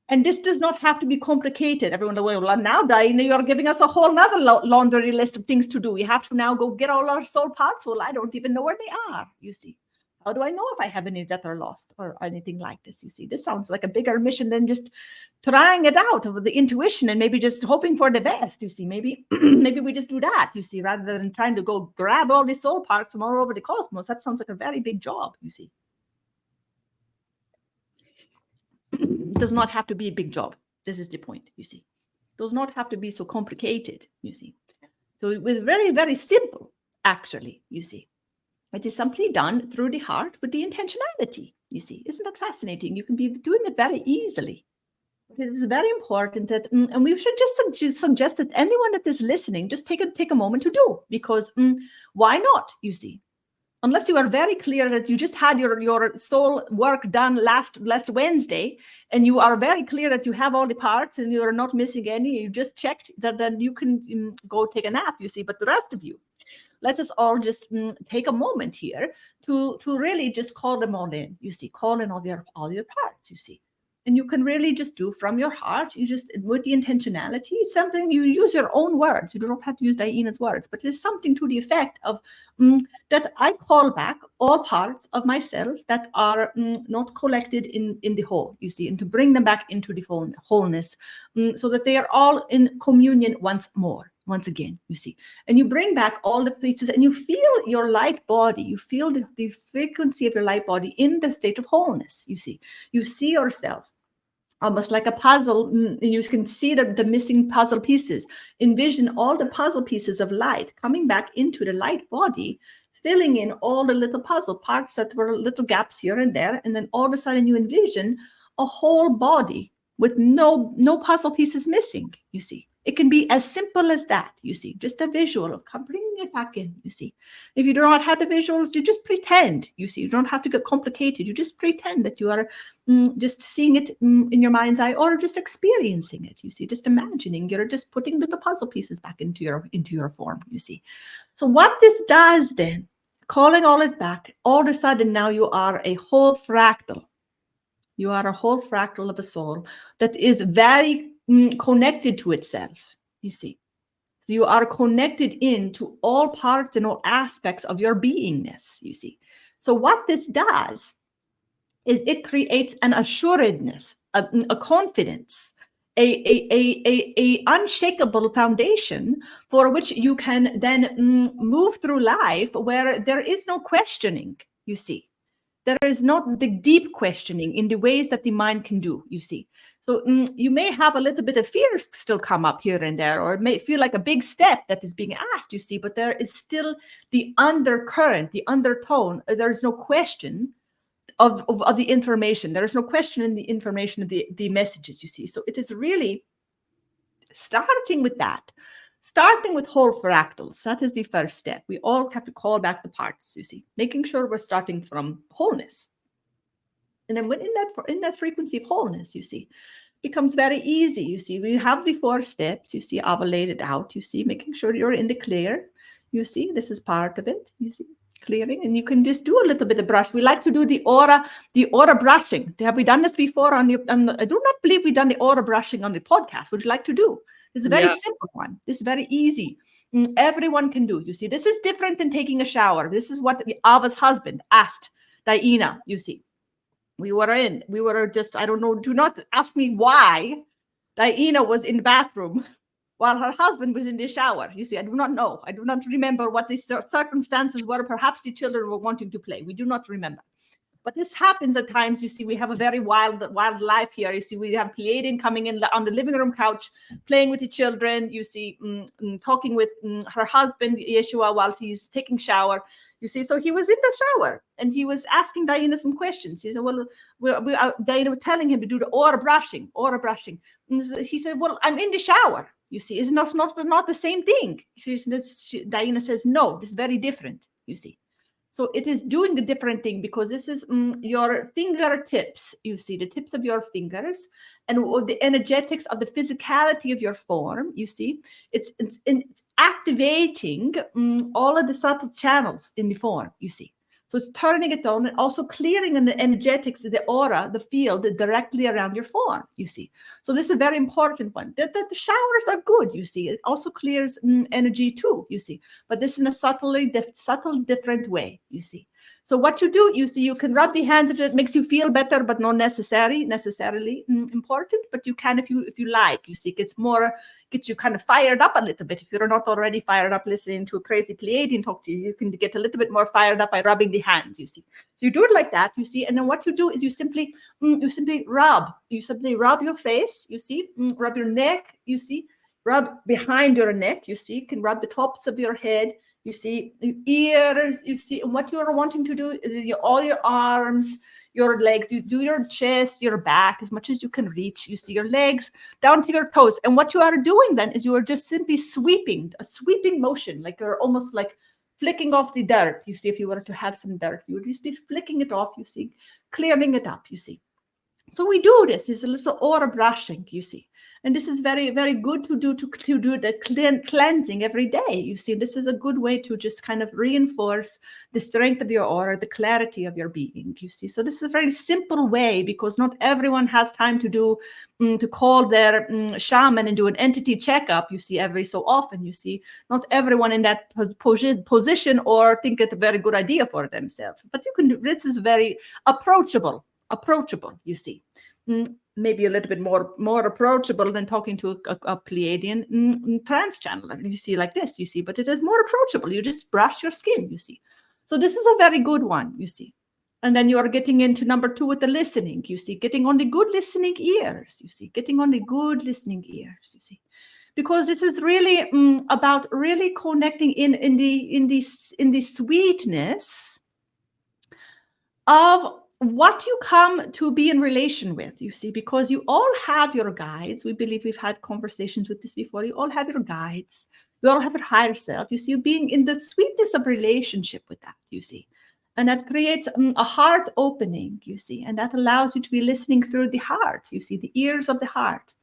And this does not have to be complicated. Everyone, well, now, DiYeena, you're giving us a whole nother laundry list of things to do. We have to now go get all our soul parts. Well, I don't even know where they are, you see. How do I know if I have any that are lost or anything like this? You see, this sounds like a bigger mission than just trying it out of the intuition and maybe just hoping for the best. You see, maybe we just do that, you see, rather than trying to go grab all the soul parts from all over the cosmos. That sounds like a very big job, you see. It does not have to be a big job. This is the point, you see. It does not have to be so complicated, you see. So it was very, very simple, actually, you see. It is simply done through the heart with the intentionality, you see. Isn't that fascinating? You can be doing it very easily. It is very important that, and we should just suggest that anyone that is listening, just take a moment to do, because why not, you see? Unless you are very clear that you just had your soul work done last Wednesday, and you are very clear that you have all the parts and you are not missing any, you just checked that, then you can go take a nap, you see. But the rest of you, let us all just take a moment here to really just call them all in, you see, call in all your parts, you see. And you can really just do from your heart, you just, with the intentionality, something, you use your own words. You do not have to use DiYeena's words, but there's something to the effect of that I call back all parts of myself that are not collected in the whole, you see, and to bring them back into the wholeness so that they are all in communion once again, you see. And you bring back all the pieces and you feel your light body, you feel the frequency of your light body in the state of wholeness, you see. You see yourself almost like a puzzle, and you can see the missing puzzle pieces. Envision all the puzzle pieces of light coming back into the light body, filling in all the little puzzle parts that were little gaps here and there, and then all of a sudden you envision a whole body with no puzzle pieces missing, you see. It can be as simple as that, you see, just a visual of bringing it back in, you see. If you do not have the visuals, you just pretend, you see. You don't have to get complicated. You just pretend that you are just seeing it in your mind's eye, or just experiencing it, you see, just imagining. You're just putting little puzzle pieces back into your form, you see. So what this does then, calling all it back, all of a sudden now you are a whole fractal. You are a whole fractal of a soul that is very connected to itself, you see. So you are connected into all parts and all aspects of your beingness, you see. So what this does is it creates an assuredness, a confidence, a unshakable foundation for which you can then move through life where there is no questioning, you see. There is not the deep questioning in the ways that the mind can do, you see. So you may have a little bit of fear still come up here and there, or it may feel like a big step that is being asked, you see, but there is still the undercurrent, the undertone. There is no question of the information. There is no question in the information of the messages, you see. So it is really starting with that. Starting with whole fractals, that is the first step. We all have to call back the parts, you see, making sure we're starting from wholeness. And then when in that frequency of wholeness, you see, becomes very easy, you see. We have the 4 steps, you see, Ava laid it out, you see, making sure you're in the clear, you see, this is part of it, you see, clearing. And you can just do a little bit of brush. We like to do the aura brushing. Have we done this before I do not believe we've done the aura brushing on the podcast. Would you like to do? This is a very simple one. This is very easy. Everyone can do. You see, this is different than taking a shower. This is what Ava's husband asked DiYeena. You see, we were just, I don't know, do not ask me why DiYeena was in the bathroom while her husband was in the shower. You see, I do not know. I do not remember what the circumstances were. Perhaps the children were wanting to play. We do not remember. But this happens at times. You see, we have a very wild life here. You see, we have Pleiadian coming in on the living room couch, playing with the children. You see, talking with her husband, Yeshua, while he's taking shower. You see, so he was in the shower and he was asking DiYeena some questions. He said, well, DiYeena was telling him to do the aura brushing. And he said, well, I'm in the shower. You see, it's not the same thing. DiYeena says, no, this is very different, you see. So it is doing a different thing because this is your fingertips, you see, the tips of your fingers and the energetics of the physicality of your form, you see. It's activating all of the subtle channels in the form, you see. So it's turning it on and also clearing in the energetics, the aura, the field directly around your form, you see. So this is a very important one. The showers are good, you see. It also clears energy too, you see. But this in a subtle, different way, you see. So what you do, you see, you can rub the hands if it makes you feel better, but not necessarily important. But you can if you like, you see. Gets you kind of fired up a little bit. If you're not already fired up listening to a crazy Pleiadian talk to you, you can get a little bit more fired up by rubbing the hands, you see. So you do it like that, you see. And then what you do is you simply rub. You simply rub your face, you see. Rub your neck, you see. Rub behind your neck, you see. You can rub the tops of your head. You see, your ears, you see, and what you are wanting to do is all your arms, your legs, you do your chest, your back, as much as you can reach. You see your legs down to your toes. And what you are doing then is you are just simply sweeping, a sweeping motion, like you're almost like flicking off the dirt. You see, if you were to have some dirt, you would just be flicking it off, you see, clearing it up, you see. So we do this. It's a little aura brushing, you see. And this is very, very good to do the cleansing every day. You see, this is a good way to just kind of reinforce the strength of your aura, the clarity of your being, you see. So this is a very simple way because not everyone has time to do, to call their shaman and do an entity checkup, you see, every so often, you see. Not everyone in that position or think it's a very good idea for themselves. But you can do, this is very approachable, you see. Maybe a little bit more approachable than talking to a Pleiadian trance channeler. You see, like this, you see, but it is more approachable. You just brush your skin, you see. So this is a very good one, you see. And then you are getting into number 2 with the listening, you see, getting on the good listening ears, you see, getting on the good listening ears, you see. Because this is really about really connecting in the sweetness of what you come to be in relation with, you see, because you all have your guides. We believe we've had conversations with this before. You all have your guides. You all have your higher self. You see, being in the sweetness of relationship with that, you see. And that creates a heart opening, you see, and that allows you to be listening through the heart, you see, the ears of the heart.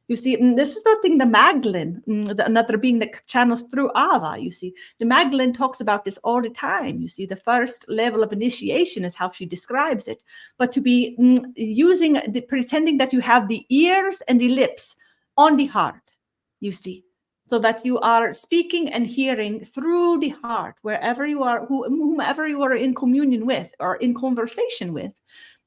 You see, this is the thing, the Magdalene, another being that channels through Ava, you see. The Magdalene talks about this all the time. You see, the first level of initiation is how she describes it. But to be pretending that you have the ears and the lips on the heart, you see, so that you are speaking and hearing through the heart, wherever you are, whomever you are in communion with or in conversation with,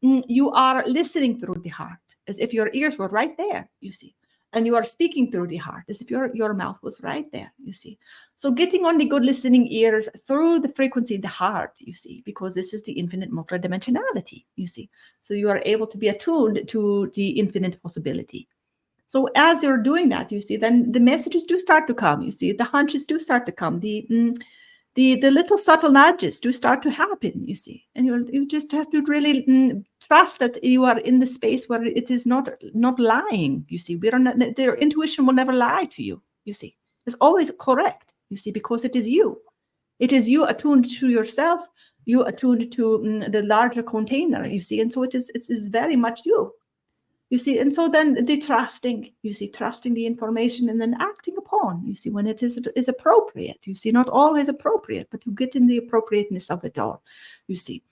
you are listening through the heart, as if your ears were right there, you see. and you are speaking through the heart, as if your mouth was right there, you see. So getting on the good listening ears through the frequency in the heart, you see, because this is the infinite multidimensionality, you see. So you are able to be attuned to the infinite possibility. So as you're doing that, you see, then the messages do start to come, you see, the hunches do start to come, the little subtle nudges do start to happen, you see. And you just have to really trust that you are in the space where it is not lying, you see. Their intuition will never lie to you, you see. It's always correct, you see, because it is you. It is you attuned to yourself, you attuned to the larger container, you see. And so it is very much you. You see, and so then the trusting, you see, trusting the information and then acting upon, you see, when it is appropriate, you see, not always appropriate, but you get in the appropriateness of it all, you see.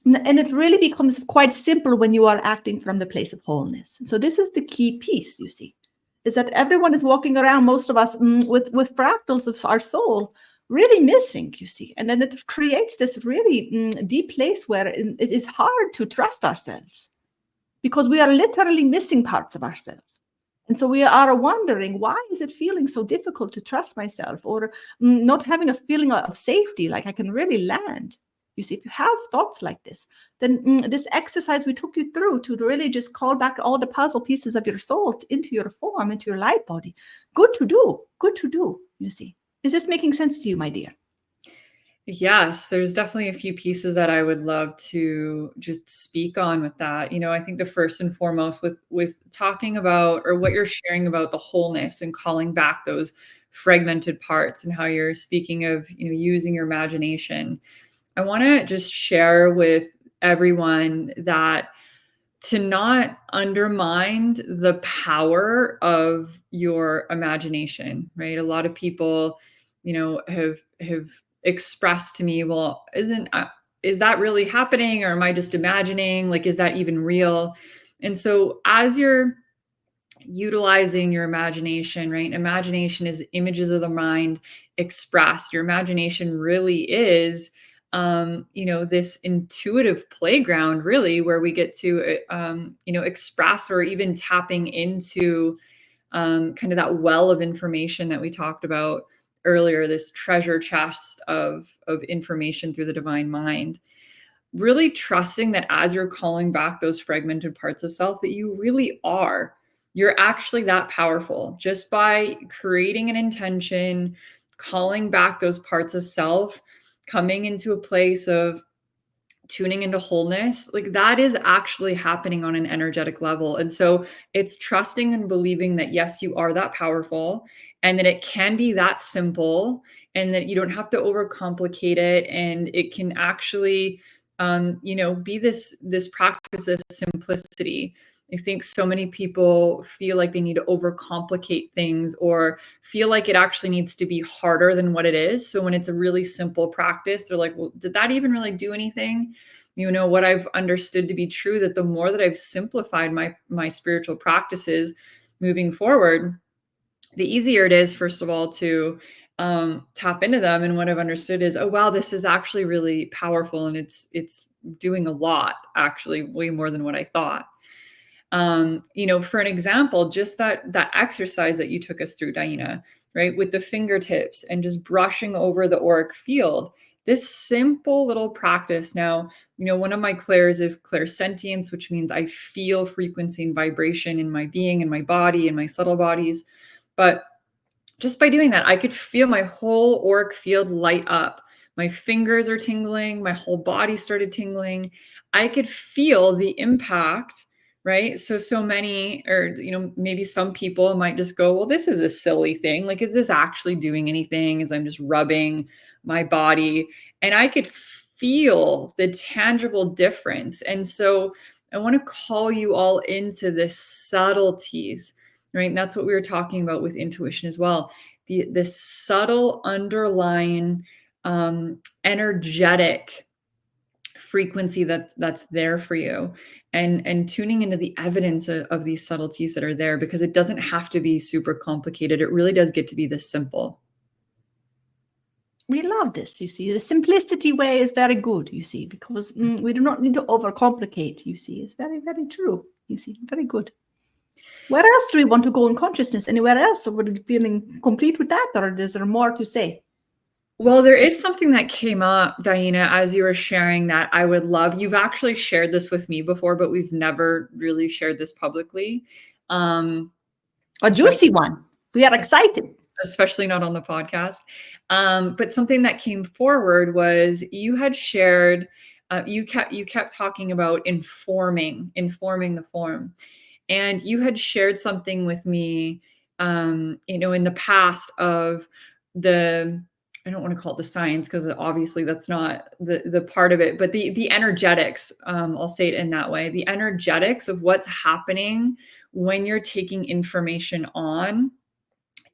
And it really becomes quite simple when you are acting from the place of wholeness. So this is the key piece, you see, is that everyone is walking around, most of us, with fractals of our soul really missing, you see. And then it creates this really deep place where it is hard to trust ourselves, because we are literally missing parts of ourselves. And so we are wondering, why is it feeling so difficult to trust myself, or not having a feeling of safety, like I can really land? You see, if you have thoughts like this, then this exercise we took you through to really just call back all the puzzle pieces of your soul into your form, into your light body. Good to do, you see. Is this making sense to you, my dear? Yes, there's definitely a few pieces that I would love to just speak on with that. I think the first and foremost with talking about, or what you're sharing about, the wholeness and calling back those fragmented parts, and how you're speaking of, using your imagination. I want to just share with everyone that to not undermine the power of your imagination, right? A lot of people, have expressed to me, well, is that really happening, or am I just imagining? Like, is that even real? And so as you're utilizing your imagination, right? Imagination is images of the mind expressed. Your imagination really is this intuitive playground, really, where we get to express, or even tapping into kind of that well of information that we talked about earlier, this treasure chest of information through the divine mind. Really trusting that as you're calling back those fragmented parts of self, that you're actually that powerful, just by creating an intention, calling back those parts of self, coming into a place of tuning into wholeness. Like, that is actually happening on an energetic level. And so it's trusting and believing that, yes, you are that powerful, and that it can be that simple, and that you don't have to overcomplicate it. And it can actually, be this practice of simplicity. I think so many people feel like they need to overcomplicate things, or feel like it actually needs to be harder than what it is. So when it's a really simple practice, they're like, well, did that even really do anything? What I've understood to be true, that the more that I've simplified my spiritual practices moving forward, the easier it is, first of all, to tap into them. And what I've understood is, oh, wow, this is actually really powerful. And it's doing a lot, actually, way more than what I thought. For an example, just that exercise that you took us through, DiYeena, right? With the fingertips and just brushing over the auric field, this simple little practice. Now, one of my clairs is clairsentience, which means I feel frequency and vibration in my being, in my body, in my subtle bodies. But just by doing that, I could feel my whole auric field light up. My fingers are tingling, my whole body started tingling. I could feel the impact, right? So many, or, maybe some people might just go, well, this is a silly thing. Like, is this actually doing anything? As I'm just rubbing my body, and I could feel the tangible difference. And so I want to call you all into the subtleties, right? And that's what we were talking about with intuition as well. The subtle underlying energetic frequency that's there for you, and tuning into the evidence of these subtleties that are there, because it doesn't have to be super complicated. It really does get to be this simple. We love this, you see. The simplicity way is very good, you see, because we do not need to overcomplicate, you see. It's very, very true, you see. Very good. Where else do we want to go in consciousness? Anywhere else? Or would we feeling complete with that? Or is there more to say? Well, there is something that came up, DiYeena, as you were sharing that I would love. You've actually shared this with me before, but we've never really shared this publicly. A juicy one. We are excited. Especially not on the podcast. But something that came forward was you had shared, you kept talking about informing the form. And you had shared something with me, in the past of I don't want to call it the science because obviously that's not the part of it, but the energetics, I'll say it in that way, the energetics of what's happening when you're taking information on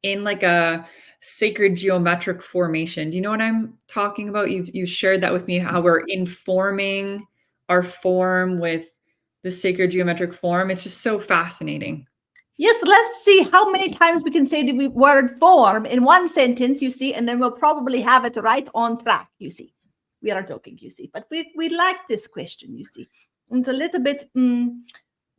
in like a sacred geometric formation. Do you know what I'm talking about? You've shared that with me, how we're informing our form with the sacred geometric form. It's just so fascinating. Yes, let's see how many times we can say the word form in one sentence, you see, and then we'll probably have it right on track, you see. We are joking, you see, but we like this question, you see. It's a little bit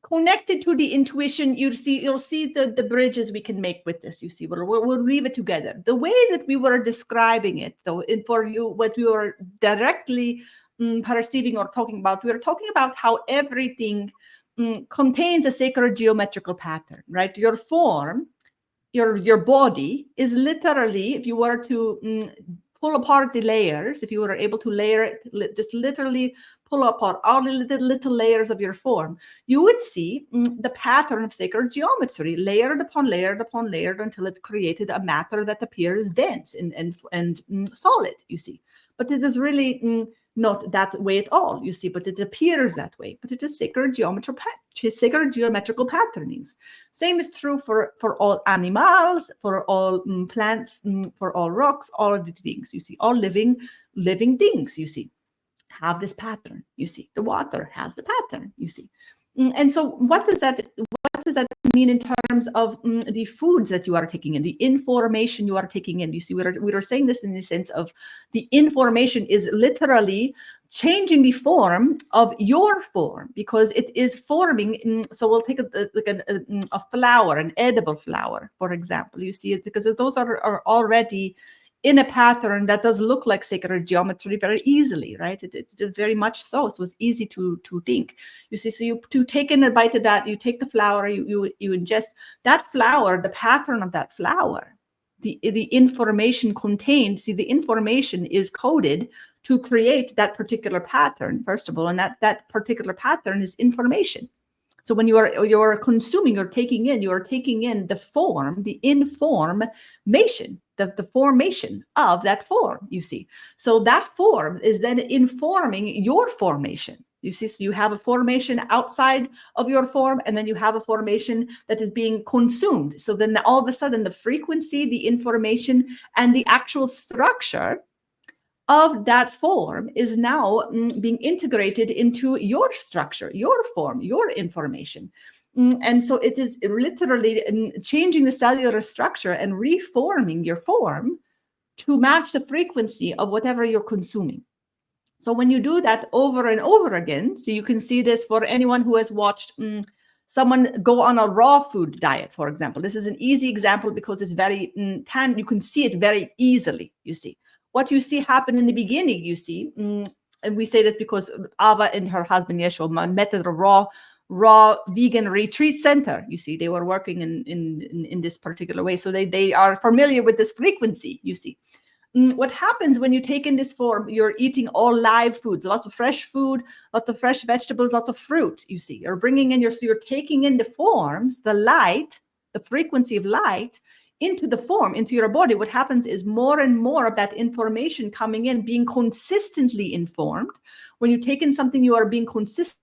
connected to the intuition. You'll see the bridges we can make with this, you see. We'll weave it together. The way that we were describing it, though, for you, what we were directly perceiving or talking about, we were talking about how everything contains a sacred geometrical pattern, right? Your form, your body is literally, if you were to pull apart the layers, if you were able to layer it, just literally pull apart all the little layers of your form, you would see the pattern of sacred geometry, layered upon layered upon layered, until it created a matter that appears dense and solid, you see. But it is really not that way at all, you see, but it appears that way. But it is sacred geometrical patternings. Same is true for all animals, for all plants, for all rocks, all of the things, you see. All living things, you see, have this pattern, you see. The water has the pattern, you see. And so what does that mean in terms of the foods that you are taking in, the information you are taking in? You see, we are saying this in the sense of the information is literally changing the form of your form, because it is forming. So we'll take a flower, an edible flower, for example. You see it because those are already in a pattern that does look like sacred geometry very easily, right? It's very much so. So it's easy to think. You see, so you take in a bite of that, you take the flower, you ingest that flower, the pattern of that flower, the information contained. See, the information is coded to create that particular pattern, first of all, and that particular pattern is information. So when you're consuming, you're taking in the form, the information, the formation of that form, you see. So that form is then informing your formation. You see, so you have a formation outside of your form, and then you have a formation that is being consumed. So then all of a sudden the frequency, the information, and the actual structure of that form is now being integrated into your structure, your form, your information. And so it is literally changing the cellular structure and reforming your form to match the frequency of whatever you're consuming. So when you do that over and over again, so you can see this for anyone who has watched someone go on a raw food diet, for example. This is an easy example because it's very you can see it very easily, you see. What you see happen in the beginning, you see, and we say this because Ava and her husband Yeshua met at a raw vegan retreat center. You see, they were working in this particular way, so they are familiar with this frequency. You see, what happens when you take in this form? You're eating all live foods, lots of fresh food, lots of fresh vegetables, lots of fruit. You see, you're bringing in so you're taking in the forms, the light, the frequency of light, into the form, into your body. What happens is more and more of that information coming in, being consistently informed. When you take in something, you are being consistently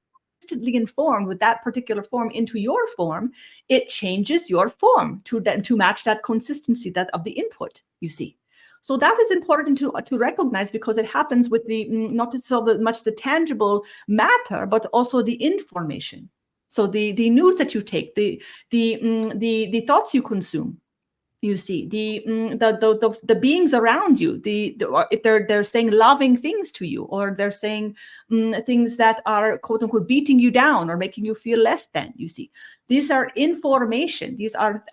informed with that particular form into your form. It changes your form to match that consistency of the input, you see. So that is important to recognize, because it happens with the not so much the tangible matter, but also the information. So the news that you take, the thoughts you consume, You see, the beings around you, if they're saying loving things to you, or they're saying things that are quote unquote beating you down or making you feel less than. You see, these are information. These are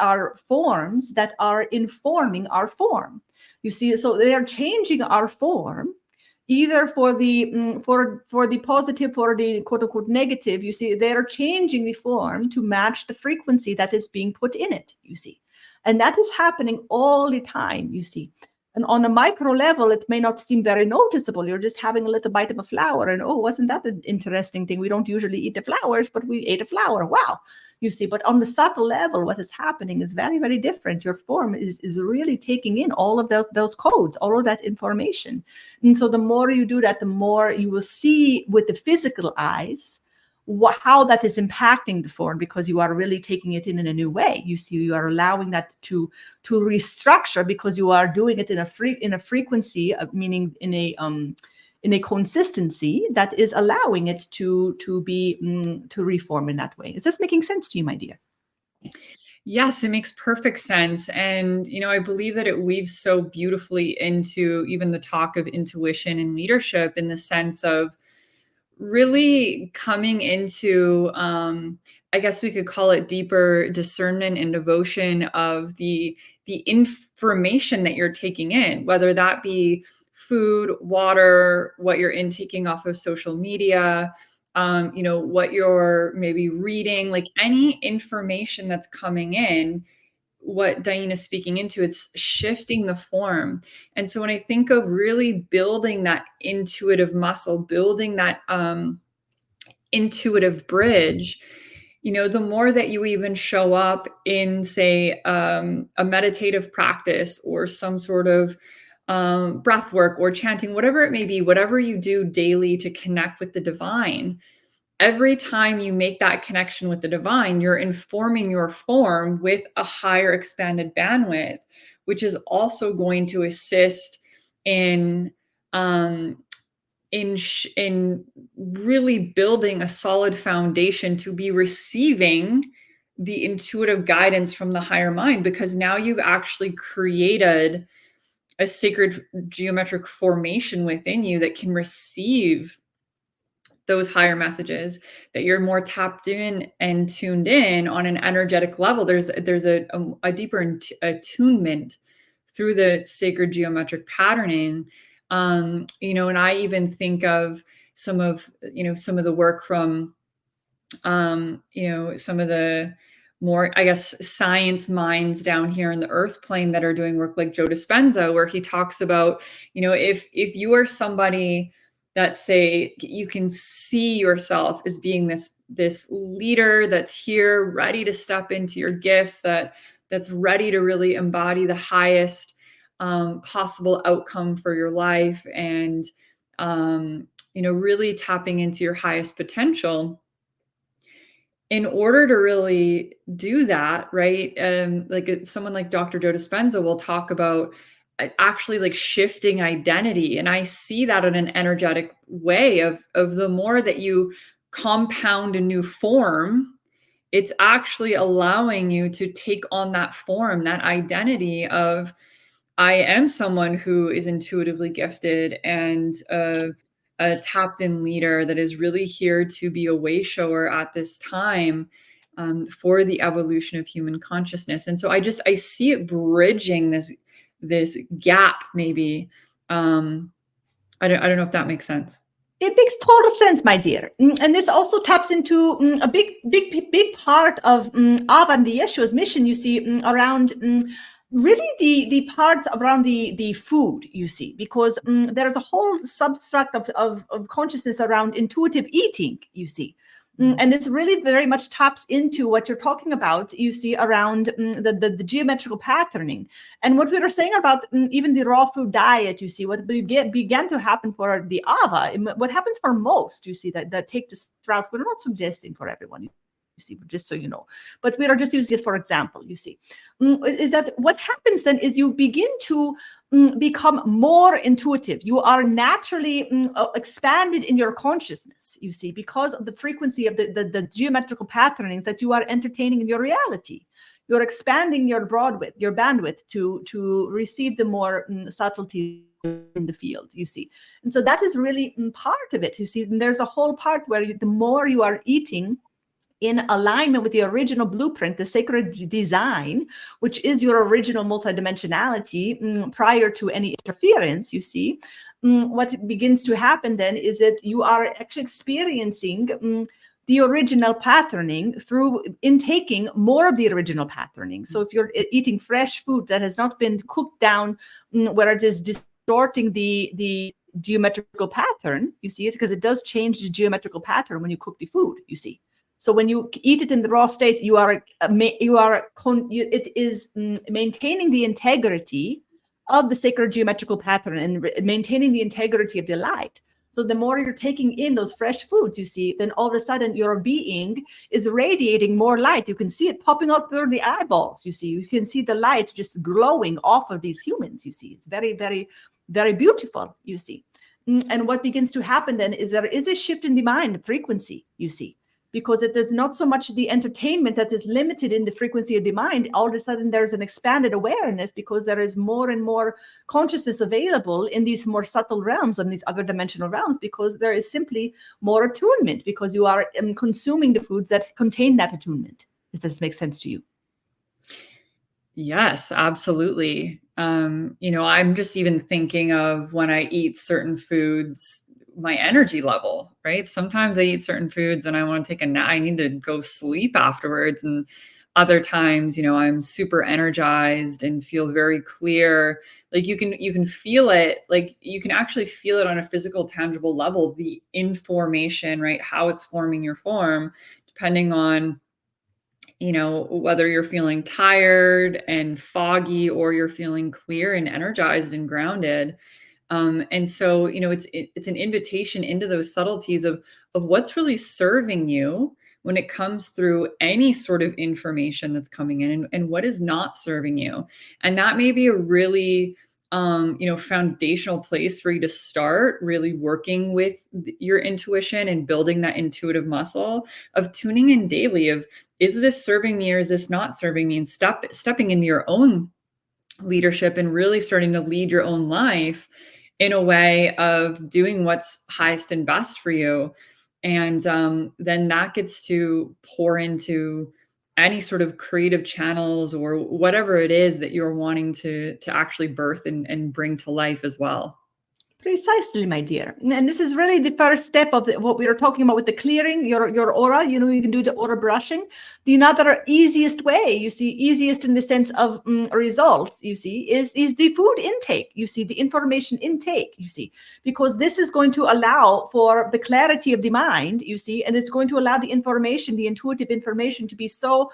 forms that are informing our form. You see, so they are changing our form, either for the positive, for the quote unquote negative. You see, they are changing the form to match the frequency that is being put in it. You see. And that is happening all the time, you see. And on a micro level, it may not seem very noticeable. You're just having a little bite of a flower, and oh, wasn't that an interesting thing? We don't usually eat the flowers, but we ate a flower. Wow. You see, but on the subtle level, what is happening is very, very different. Your form is really taking in all of those codes, all of that information. And so the more you do that, the more you will see with the physical eyes how that is impacting the form, because you are really taking it in a new way. You see, you are allowing that to restructure, because you are doing it in a frequency, meaning in a consistency that is allowing it to reform in that way. Is this making sense to you, my dear? Yes, it makes perfect sense. And, I believe that it weaves so beautifully into even the talk of intuition and leadership, in the sense of really coming into, I guess we could call it deeper discernment and devotion of the information that you're taking in, whether that be food, water, what you're intaking off of social media, what you're maybe reading, like any information that's coming in. What DiYeena is speaking into, it's shifting the form. And so when I think of really building that intuitive muscle, building that intuitive bridge, the more that you even show up in, say, a meditative practice, or some sort of breath work or chanting, whatever it may be, whatever you do daily to connect with the divine, every time you make that connection with the divine, you're informing your form with a higher expanded bandwidth, which is also going to assist in really building a solid foundation to be receiving the intuitive guidance from the higher mind, because now you've actually created a sacred geometric formation within you that can receive those higher messages, that you're more tapped in and tuned in on an energetic level. There's a deeper attunement through the sacred geometric patterning. And I even think of some of the work from, some of the more, I guess, science minds down here in the earth plane that are doing work like Joe Dispenza, where he talks about, if you are somebody that, say, you can see yourself as being this leader that's here ready to step into your gifts, that's ready to really embody the highest possible outcome for your life, and really tapping into your highest potential. In order to really do that, right? Like someone like Dr. Joe Dispenza will talk about actually like shifting identity. And I see that in an energetic way of the more that you compound a new form, it's actually allowing you to take on that form, that identity of, I am someone who is intuitively gifted and a tapped in leader that is really here to be a way shower at this time for the evolution of human consciousness. And so I see it bridging this gap, maybe. I don't know if that makes sense. It makes total sense, my dear. And this also taps into a big part of Ava and the Yeshua's mission, you see, around really the parts around the food, you see, because there is a whole substruct of consciousness around intuitive eating, you see. And this really very much taps into what you're talking about, you see, around the geometrical patterning. And what we were saying about even the raw food diet, you see, what began to happen for the Ava, what happens for most, you see, that take this route, we're not suggesting for everyone, you see, just so you know, but we are just using it for example, you see, is that what happens then is you begin to become more intuitive. You are naturally expanded in your consciousness, you see, because of the frequency of the geometrical patternings that you are entertaining in your reality. you're expanding your bandwidth to receive the more subtlety in the field, you see. And so that is really part of it, you see. And there's a whole part where the more you are eating in alignment with the original blueprint, the sacred design, which is your original multidimensionality, prior to any interference, you see, what begins to happen then is that you are actually experiencing the original patterning through intaking more of the original patterning. So if you're eating fresh food that has not been cooked down, where it is distorting the geometrical pattern, you see it, because it does change the geometrical pattern when you cook the food, you see. So when you eat it in the raw state, it is maintaining the integrity of the sacred geometrical pattern and maintaining the integrity of the light. So the more you're taking in those fresh foods, you see, then all of a sudden your being is radiating more light. You can see it popping up through the eyeballs, you see. You can see the light just glowing off of these humans, you see. It's very, very, very beautiful, you see. And what begins to happen then is there is a shift in the mind frequency, you see. Because it is not so much the entertainment that is limited in the frequency of the mind. All of a sudden, there's an expanded awareness because there is more and more consciousness available in these more subtle realms and these other dimensional realms, because there is simply more attunement, because you are consuming the foods that contain that attunement. If this makes sense to you. Yes, absolutely. I'm just even thinking of when I eat certain foods, my energy level, right? Sometimes I eat certain foods and I want to take a nap. I need to go sleep afterwards. And other times, I'm super energized and feel very clear. Like you can feel it, like you can actually feel it on a physical, tangible level, the information, right? How it's forming your form, depending on whether you're feeling tired and foggy or you're feeling clear and energized and grounded. And so, it's an invitation into those subtleties of what's really serving you when it comes through any sort of information that's coming in, and what is not serving you. And that may be a really, foundational place for you to start really working with your intuition and building that intuitive muscle of tuning in daily of, is this serving me or is this not serving me? And stepping into your own leadership and really starting to lead your own life in a way of doing what's highest and best for you. And then that gets to pour into any sort of creative channels or whatever it is that you're wanting to actually birth and bring to life as well. Precisely, my dear. And this is really the first step of what we were talking about with the clearing your aura. You can do the aura brushing. The another easiest way, you see, easiest in the sense of results, you see, is the food intake. You see, the information intake, you see, because this is going to allow for the clarity of the mind, you see, and it's going to allow the information, the intuitive information, to be so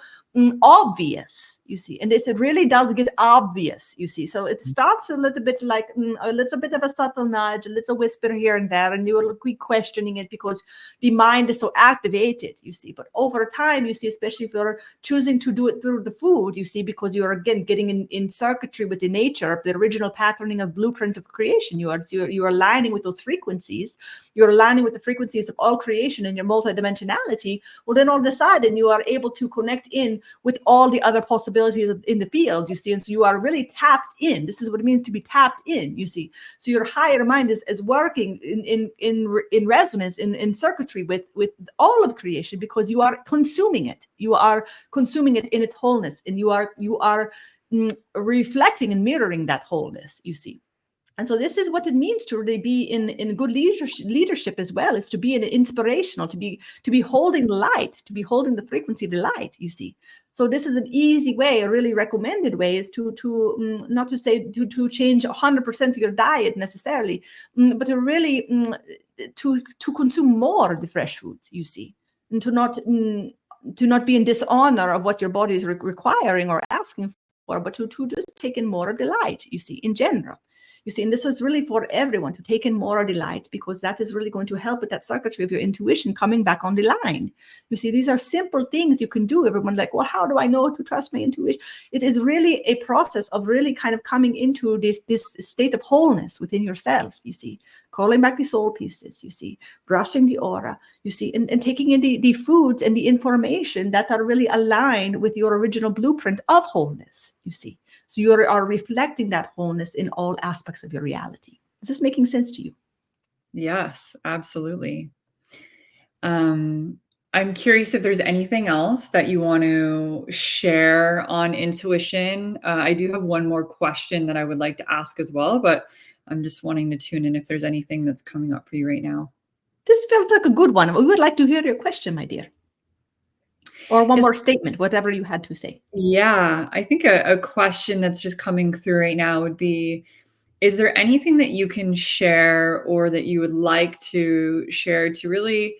obvious, you see, and it really does get obvious, you see. So it starts a little bit like a little bit of a subtle nudge, a little whisper here and there, and you will be questioning it because the mind is so activated, you see. But over time, you see, especially if you're choosing to do it through the food, you see, because you're again getting in circuitry with the nature of the original patterning of blueprint of creation. You're aligning with those frequencies. You're aligning with the frequencies of all creation and your multidimensionality. Well, then all of a sudden you are able to connect in with all the other possibilities in the field, you see. And so you are really tapped in. This is what it means to be tapped in, you see. So your higher mind is working in resonance, in circuitry with all of creation, because you are consuming it. You are consuming it in its wholeness, and you are reflecting and mirroring that wholeness, you see. And so this is what it means to really be in good leadership as well, is to be inspirational, to be holding the light, to be holding the frequency of the light, you see. So this is an easy way, a really recommended way, is to not to say to change 100% of your diet necessarily, but to really to consume more of the fresh foods, you see, and to not be in dishonor of what your body is requiring or asking for, but to just take in more of the light, you see, in general. You see, and this is really for everyone to take in more delight, because that is really going to help with that circuitry of your intuition coming back on the line. You see, these are simple things you can do. Everyone's like, well, how do I know to trust my intuition? It is really a process of really kind of coming into this state of wholeness within yourself, you see, calling back the soul pieces, you see, brushing the aura, you see, and taking in the foods and the information that are really aligned with your original blueprint of wholeness, you see. So you are reflecting that wholeness in all aspects of your reality. Is this making sense to you? Yes, absolutely. I'm curious if there's anything else that you want to share on intuition. I do have one more question that I would like to ask as well, but I'm just wanting to tune in if there's anything that's coming up for you right now. This felt like a good one. We would like to hear your question, my dear. Or one more statement, whatever you had to say. Yeah, I think a question that's just coming through right now would be, is there anything that you can share or that you would like to share to really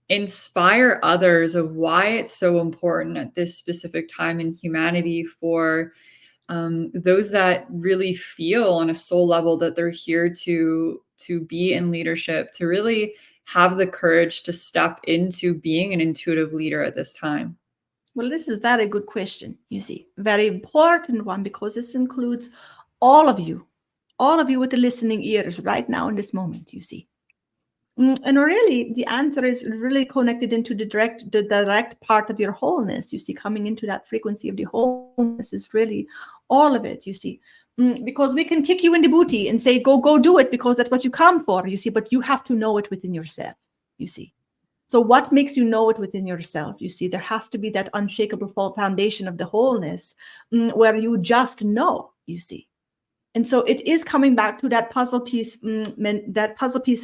inspire others of why it's so important at this specific time in humanity for those that really feel on a soul level that they're here to be in leadership, to really have the courage to step into being an intuitive leader at this time? Well, this is a very good question, you see, very important one, because this includes all of you with the listening ears right now in this moment, you see. And really, the answer is really connected into the direct part of your wholeness, you see, coming into that frequency of the wholeness is really all of it, you see. Because we can kick you in the booty and say, go do it, because that's what you come for, you see, but you have to know it within yourself, you see. So what makes you know it within yourself? You see, there has to be that unshakable foundation of the wholeness where you just know, you see. And so it is coming back to that puzzle piece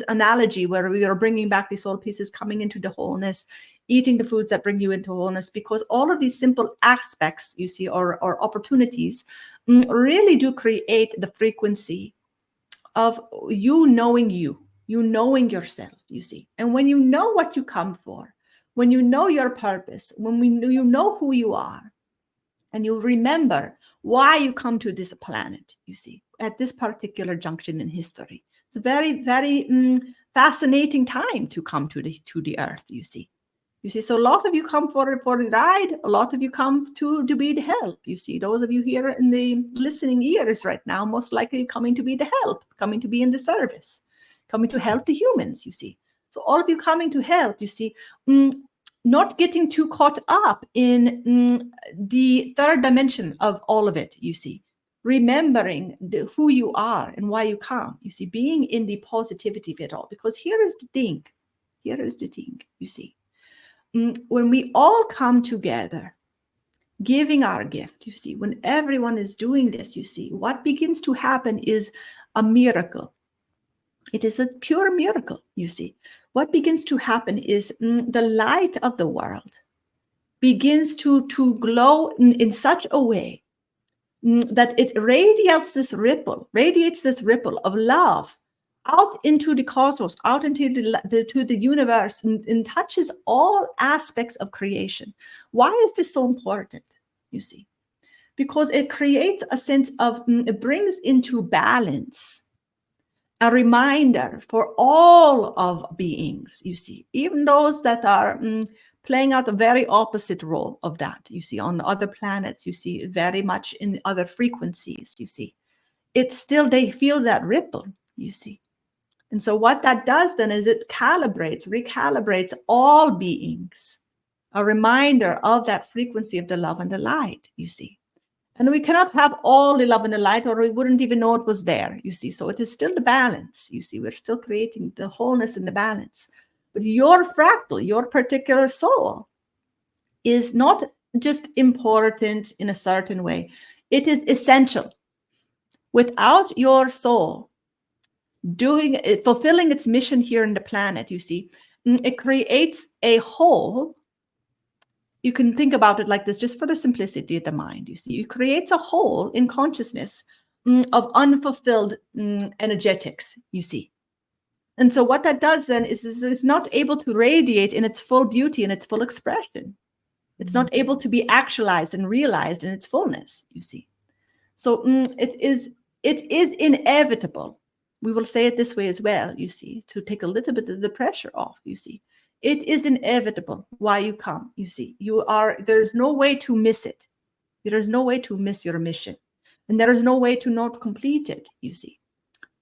analogy where we are bringing back the soul pieces, coming into the wholeness, eating the foods that bring you into wholeness, because all of these simple aspects, you see, or opportunities really do create the frequency of you knowing yourself, you see. And when you know what you come for, when you know your purpose, when you know who you are, and you remember why you come to this planet, you see, at this particular junction in history. It's a very, very fascinating time to come to the earth, you see. You see, so a lot of you come for the ride, a lot of you come to be the help, you see. Those of you here in the listening ears right now, most likely coming to be the help, coming to be in the service, coming to help the humans, you see. So all of you coming to help, you see, not getting too caught up in the third dimension of all of it, you see. Remembering who you are and why you come, you see, being in the positivity of it all. Because here is the thing, you see. When we all come together, giving our gift, you see, when everyone is doing this, you see, what begins to happen is a miracle. It is a pure miracle, you see. What begins to happen is the light of the world begins to glow in such a way that it radiates this ripple of love out into the cosmos, out into the universe, and touches all aspects of creation. Why is this so important, you see? Because it creates a sense of, it brings into balance a reminder for all of beings, you see, even those that are playing out a very opposite role of that, you see, on other planets, you see, very much in other frequencies, you see. It's still, they feel that ripple, you see. And so what that does then is it recalibrates all beings, a reminder of that frequency of the love and the light, you see. And we cannot have all the love and the light, or we wouldn't even know it was there, you see. So it is still the balance, you see. We're still creating the wholeness and the balance. But your fractal, your particular soul, is not just important in a certain way. It is essential. Without your soul fulfilling its mission here in the planet, you see, it creates a hole. You can think about it like this, just for the simplicity of the mind, you see. It creates a hole in consciousness of unfulfilled energetics, you see. And so what that does then is it's not able to radiate in its full beauty and its full expression. It's not able to be actualized and realized in its fullness, you see. So it is it is inevitable. We will say it this way as well, you see, to take a little bit of the pressure off, you see. It is inevitable why you come, you see. There's no way to miss it. There is no way to miss your mission. And there is no way to not complete it, you see.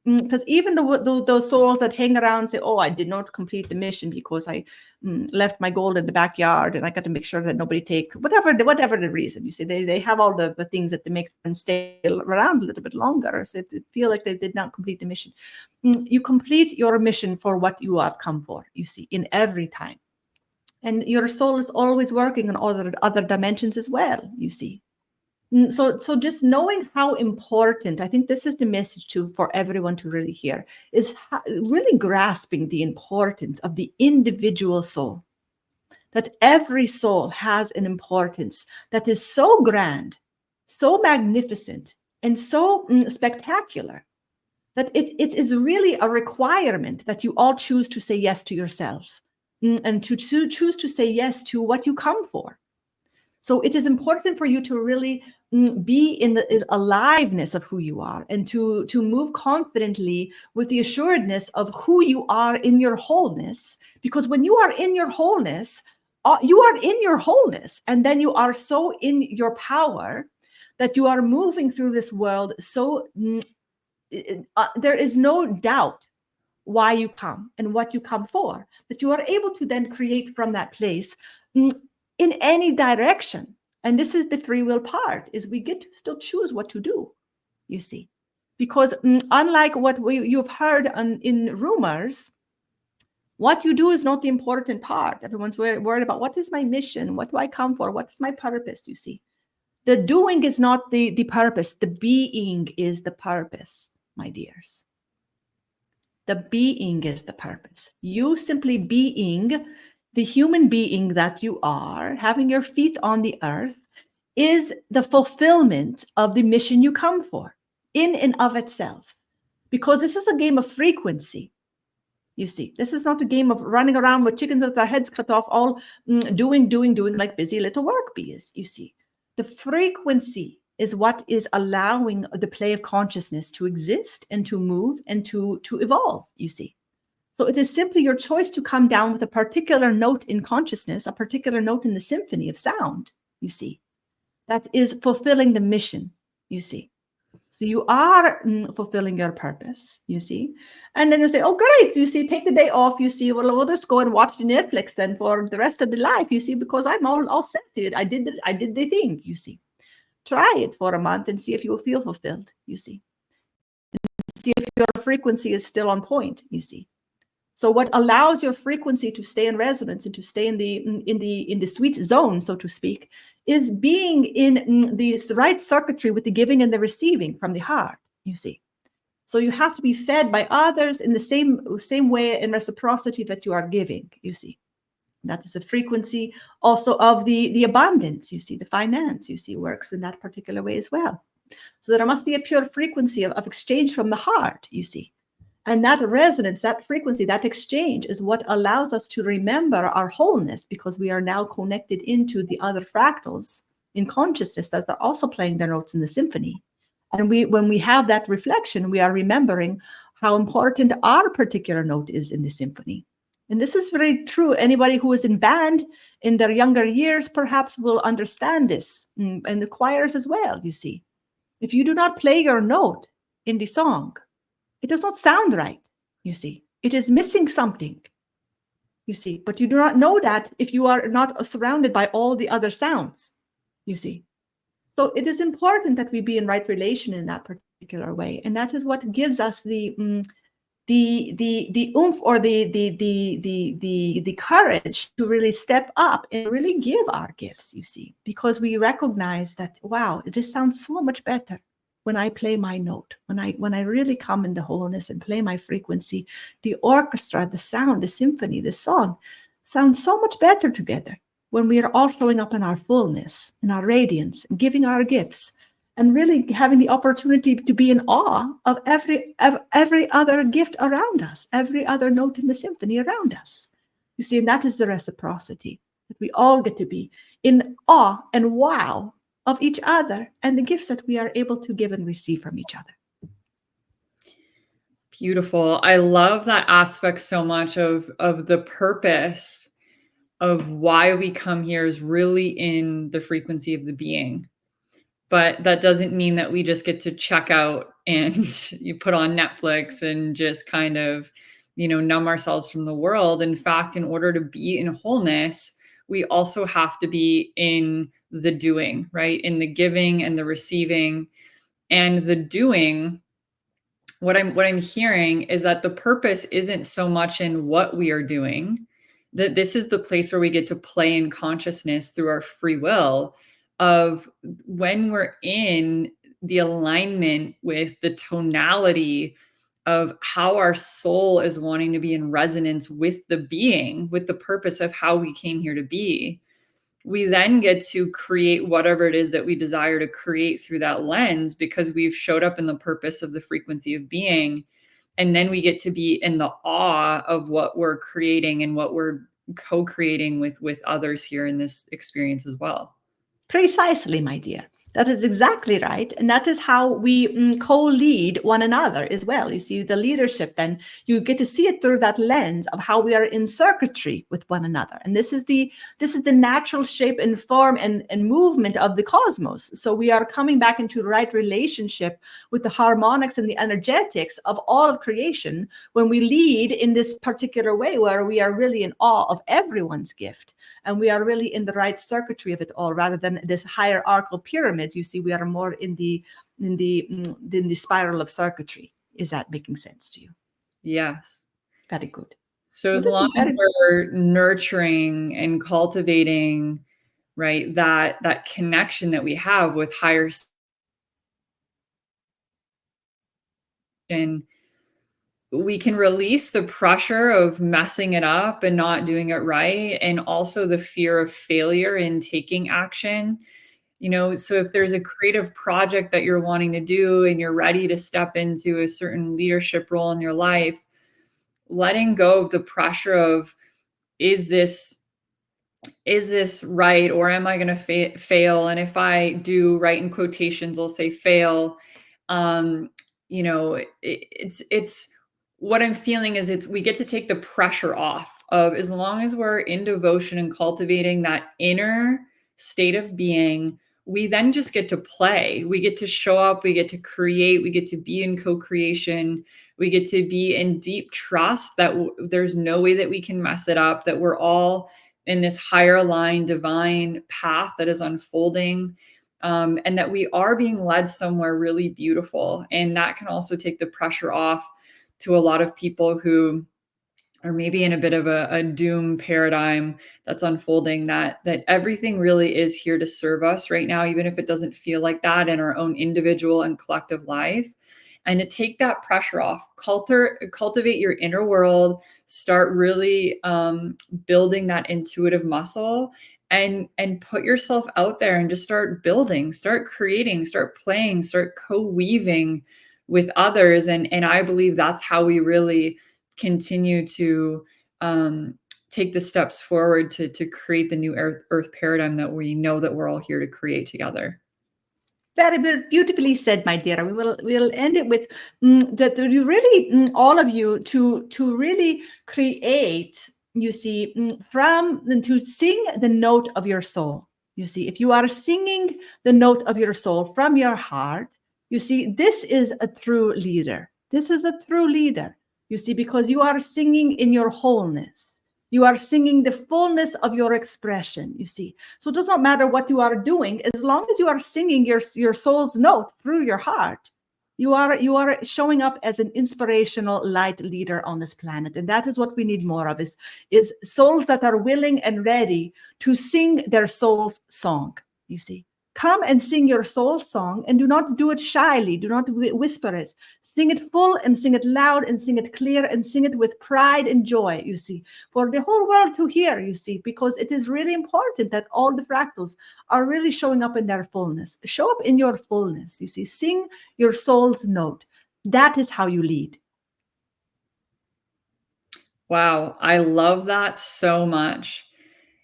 Because even those souls that hang around and say, oh, I did not complete the mission because I left my gold in the backyard and I got to make sure that nobody take whatever the reason, you see, they have all the things that they make them stay around a little bit longer, so they feel like they did not complete the mission. You complete your mission for what you have come for, you see, in every time. And your soul is always working on other dimensions as well, you see. So just knowing how important, I think this is the message for everyone to really hear, is really grasping the importance of the individual soul. That every soul has an importance that is so grand, so magnificent, and so spectacular, that it is really a requirement that you all choose to say yes to yourself and to choose to say yes to what you come for. So it is important for you to really be in the aliveness of who you are, and to move confidently with the assuredness of who you are in your wholeness. Because when you are in your wholeness, you are in your wholeness, and then you are so in your power that you are moving through this world. So there is no doubt why you come and what you come for, that you are able to then create from that place in any direction. And this is the free will part, is we get to still choose what to do, you see. Because unlike what you've heard in rumors, what you do is not the important part. Everyone's worried about, what is my mission? What do I come for? What is my purpose, you see? The doing is not the purpose. The being is the purpose, my dears. The being is the purpose. You simply being the human being that you are, having your feet on the earth, is the fulfillment of the mission you come for in and of itself. Because this is a game of frequency. You see, this is not a game of running around with chickens with their heads cut off, all doing like busy little work bees, you see. The frequency is what is allowing the play of consciousness to exist and to move and to evolve, you see. So it is simply your choice to come down with a particular note in consciousness, a particular note in the symphony of sound, you see, that is fulfilling the mission, you see. So you are fulfilling your purpose, you see. And then you say, oh, great, you see, take the day off, you see, well, we'll just go and watch the Netflix then for the rest of the life, you see, because I'm all set to it. I did the thing, you see. Try it for a month and see if you will feel fulfilled, you see. See if your frequency is still on point, you see. So what allows your frequency to stay in resonance and to stay in the sweet zone, so to speak, is being in the right circuitry with the giving and the receiving from the heart, you see. So you have to be fed by others in the same way, in reciprocity that you are giving, you see. That is the frequency also of the abundance, you see, the finance, you see, works in that particular way as well. So there must be a pure frequency of exchange from the heart, you see. And that resonance, that frequency, that exchange is what allows us to remember our wholeness, because we are now connected into the other fractals in consciousness that are also playing their notes in the symphony. And when we have that reflection, we are remembering how important our particular note is in the symphony. And this is very true. Anybody who is in band in their younger years perhaps will understand this, and the choirs as well, you see. If you do not play your note in the song, it does not sound right, you see. It is missing something, you see. But you do not know that if you are not surrounded by all the other sounds, you see. So it is important that we be in right relation in that particular way. And that is what gives us the oomph, or the courage to really step up and really give our gifts, you see. Because we recognize that, wow, this sounds so much better when I play my note, when I really come in the wholeness and play my frequency. The orchestra, the sound, the symphony, the song sounds so much better together when we are all showing up in our fullness, in our radiance, and giving our gifts, and really having the opportunity to be in awe of every other gift around us, every other note in the symphony around us. You see, and that is the reciprocity, that we all get to be in awe and wow of each other and the gifts that we are able to give and receive from each other. Beautiful. I love that aspect so much of the purpose of why we come here is really in the frequency of the being. But that doesn't mean that we just get to check out and you put on Netflix and just kind of, numb ourselves from the world. In fact, in order to be in wholeness, we also have to be in the doing, right? In the giving and the receiving. And the doing, what I'm hearing is that the purpose isn't so much in what we are doing, that this is the place where we get to play in consciousness through our free will of when we're in the alignment with the tonality of how our soul is wanting to be in resonance with the being, with the purpose of how we came here to be. We then get to create whatever it is that we desire to create through that lens because we've showed up in the purpose of the frequency of being. And then we get to be in the awe of what we're creating and what we're co-creating with others here in this experience as well. Precisely, my dear. That is exactly right. And that is how we co-lead one another as well. You see, the leadership, then you get to see it through that lens of how we are in circuitry with one another. And this is the natural shape and form and movement of the cosmos. So we are coming back into the right relationship with the harmonics and the energetics of all of creation when we lead in this particular way, where we are really in awe of everyone's gift. And we are really in the right circuitry of it all, rather than this hierarchical pyramid. You see, we are more in the spiral of circuitry. Is that making sense to you? Yes. Very good. So as long as we're nurturing and cultivating, right, that connection that we have with higher, we can release the pressure of messing it up and not doing it right, and also the fear of failure in taking action. So if there's a creative project that you're wanting to do and you're ready to step into a certain leadership role in your life, letting go of the pressure of, is this right, or am I going to fail? And if I do, right, in quotations, I'll say fail. It's what I'm feeling is we get to take the pressure off of, as long as we're in devotion and cultivating that inner state of being, we then just get to play. We get to show up, we get to create, we get to be in co-creation, we get to be in deep trust that there's no way that we can mess it up, that we're all in this higher line divine path that is unfolding, and that we are being led somewhere really beautiful. And that can also take the pressure off to a lot of people who are maybe in a bit of a doom paradigm that's unfolding, that everything really is here to serve us right now, even if it doesn't feel like that in our own individual and collective life. And to take that pressure off, cultivate your inner world, start really building that intuitive muscle, and put yourself out there and just start building, start creating, start playing, start co-weaving with others. And I believe that's how we really continue to take the steps forward to create the new earth paradigm that we know that we're all here to create together. Very beautifully said, my dear. We'll end it with that you really, all of you, to really create. You see, to sing the note of your soul. You see, if you are singing the note of your soul from your heart, you see, this is a true leader. This is a true leader. You see, because you are singing in your wholeness. You are singing the fullness of your expression, you see. So it does not matter what you are doing, as long as you are singing your soul's note through your heart, you are showing up as an inspirational light leader on this planet. And that is what we need more of, is souls that are willing and ready to sing their soul's song, you see. Come and sing your soul song, and do not do it shyly. Do not whisper it. Sing it full and sing it loud and sing it clear and sing it with pride and joy, you see, for the whole world to hear, you see, because it is really important that all the fractals are really showing up in their fullness. Show up in your fullness, you see. Sing your soul's note. That is how you lead. Wow, I love that so much.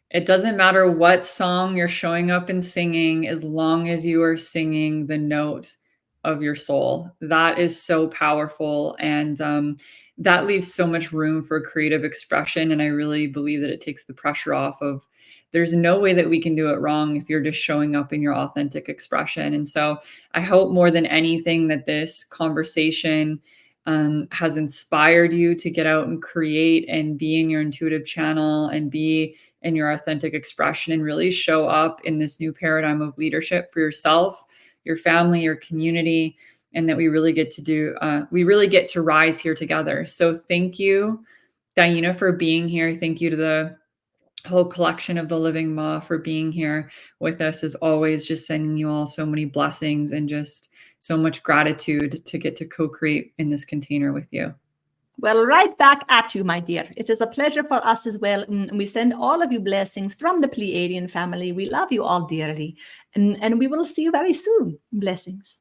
It doesn't matter what song you're showing up and singing, as long as you are singing the note of your soul. That is so powerful. And that leaves so much room for creative expression. And I really believe that it takes the pressure off of, there's no way that we can do it wrong if you're just showing up in your authentic expression. And so I hope more than anything that this conversation has inspired you to get out and create and be in your intuitive channel and be in your authentic expression and really show up in this new paradigm of leadership for yourself, your family, your community, and that we really get to rise here together. So thank you, DiYeena, for being here. Thank you to the whole collection of the Living Ma for being here with us as always, just sending you all so many blessings and just so much gratitude to get to co-create in this container with you. Well, right back at you, my dear. It is a pleasure for us as well. And we send all of you blessings from the Pleiadian family. We love you all dearly. And we will see you very soon. Blessings.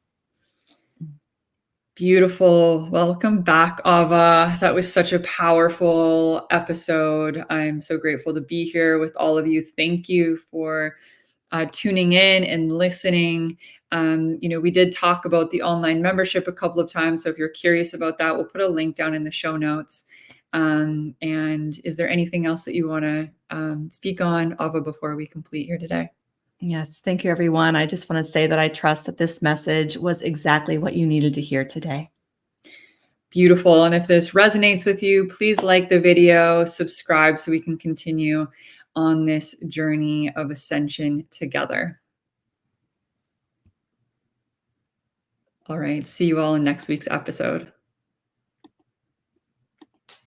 Beautiful. Welcome back, Ava. That was such a powerful episode. I'm so grateful to be here with all of you. Thank you for tuning in and listening. We did talk about the online membership a couple of times. So if you're curious about that, we'll put a link down in the show notes. And is there anything else that you want to speak on, Ava, before we complete here today? Yes, thank you, everyone. I just want to say that I trust that this message was exactly what you needed to hear today. Beautiful. And if this resonates with you, please like the video, subscribe so we can continue on this journey of ascension together. All right. See you all in next week's episode.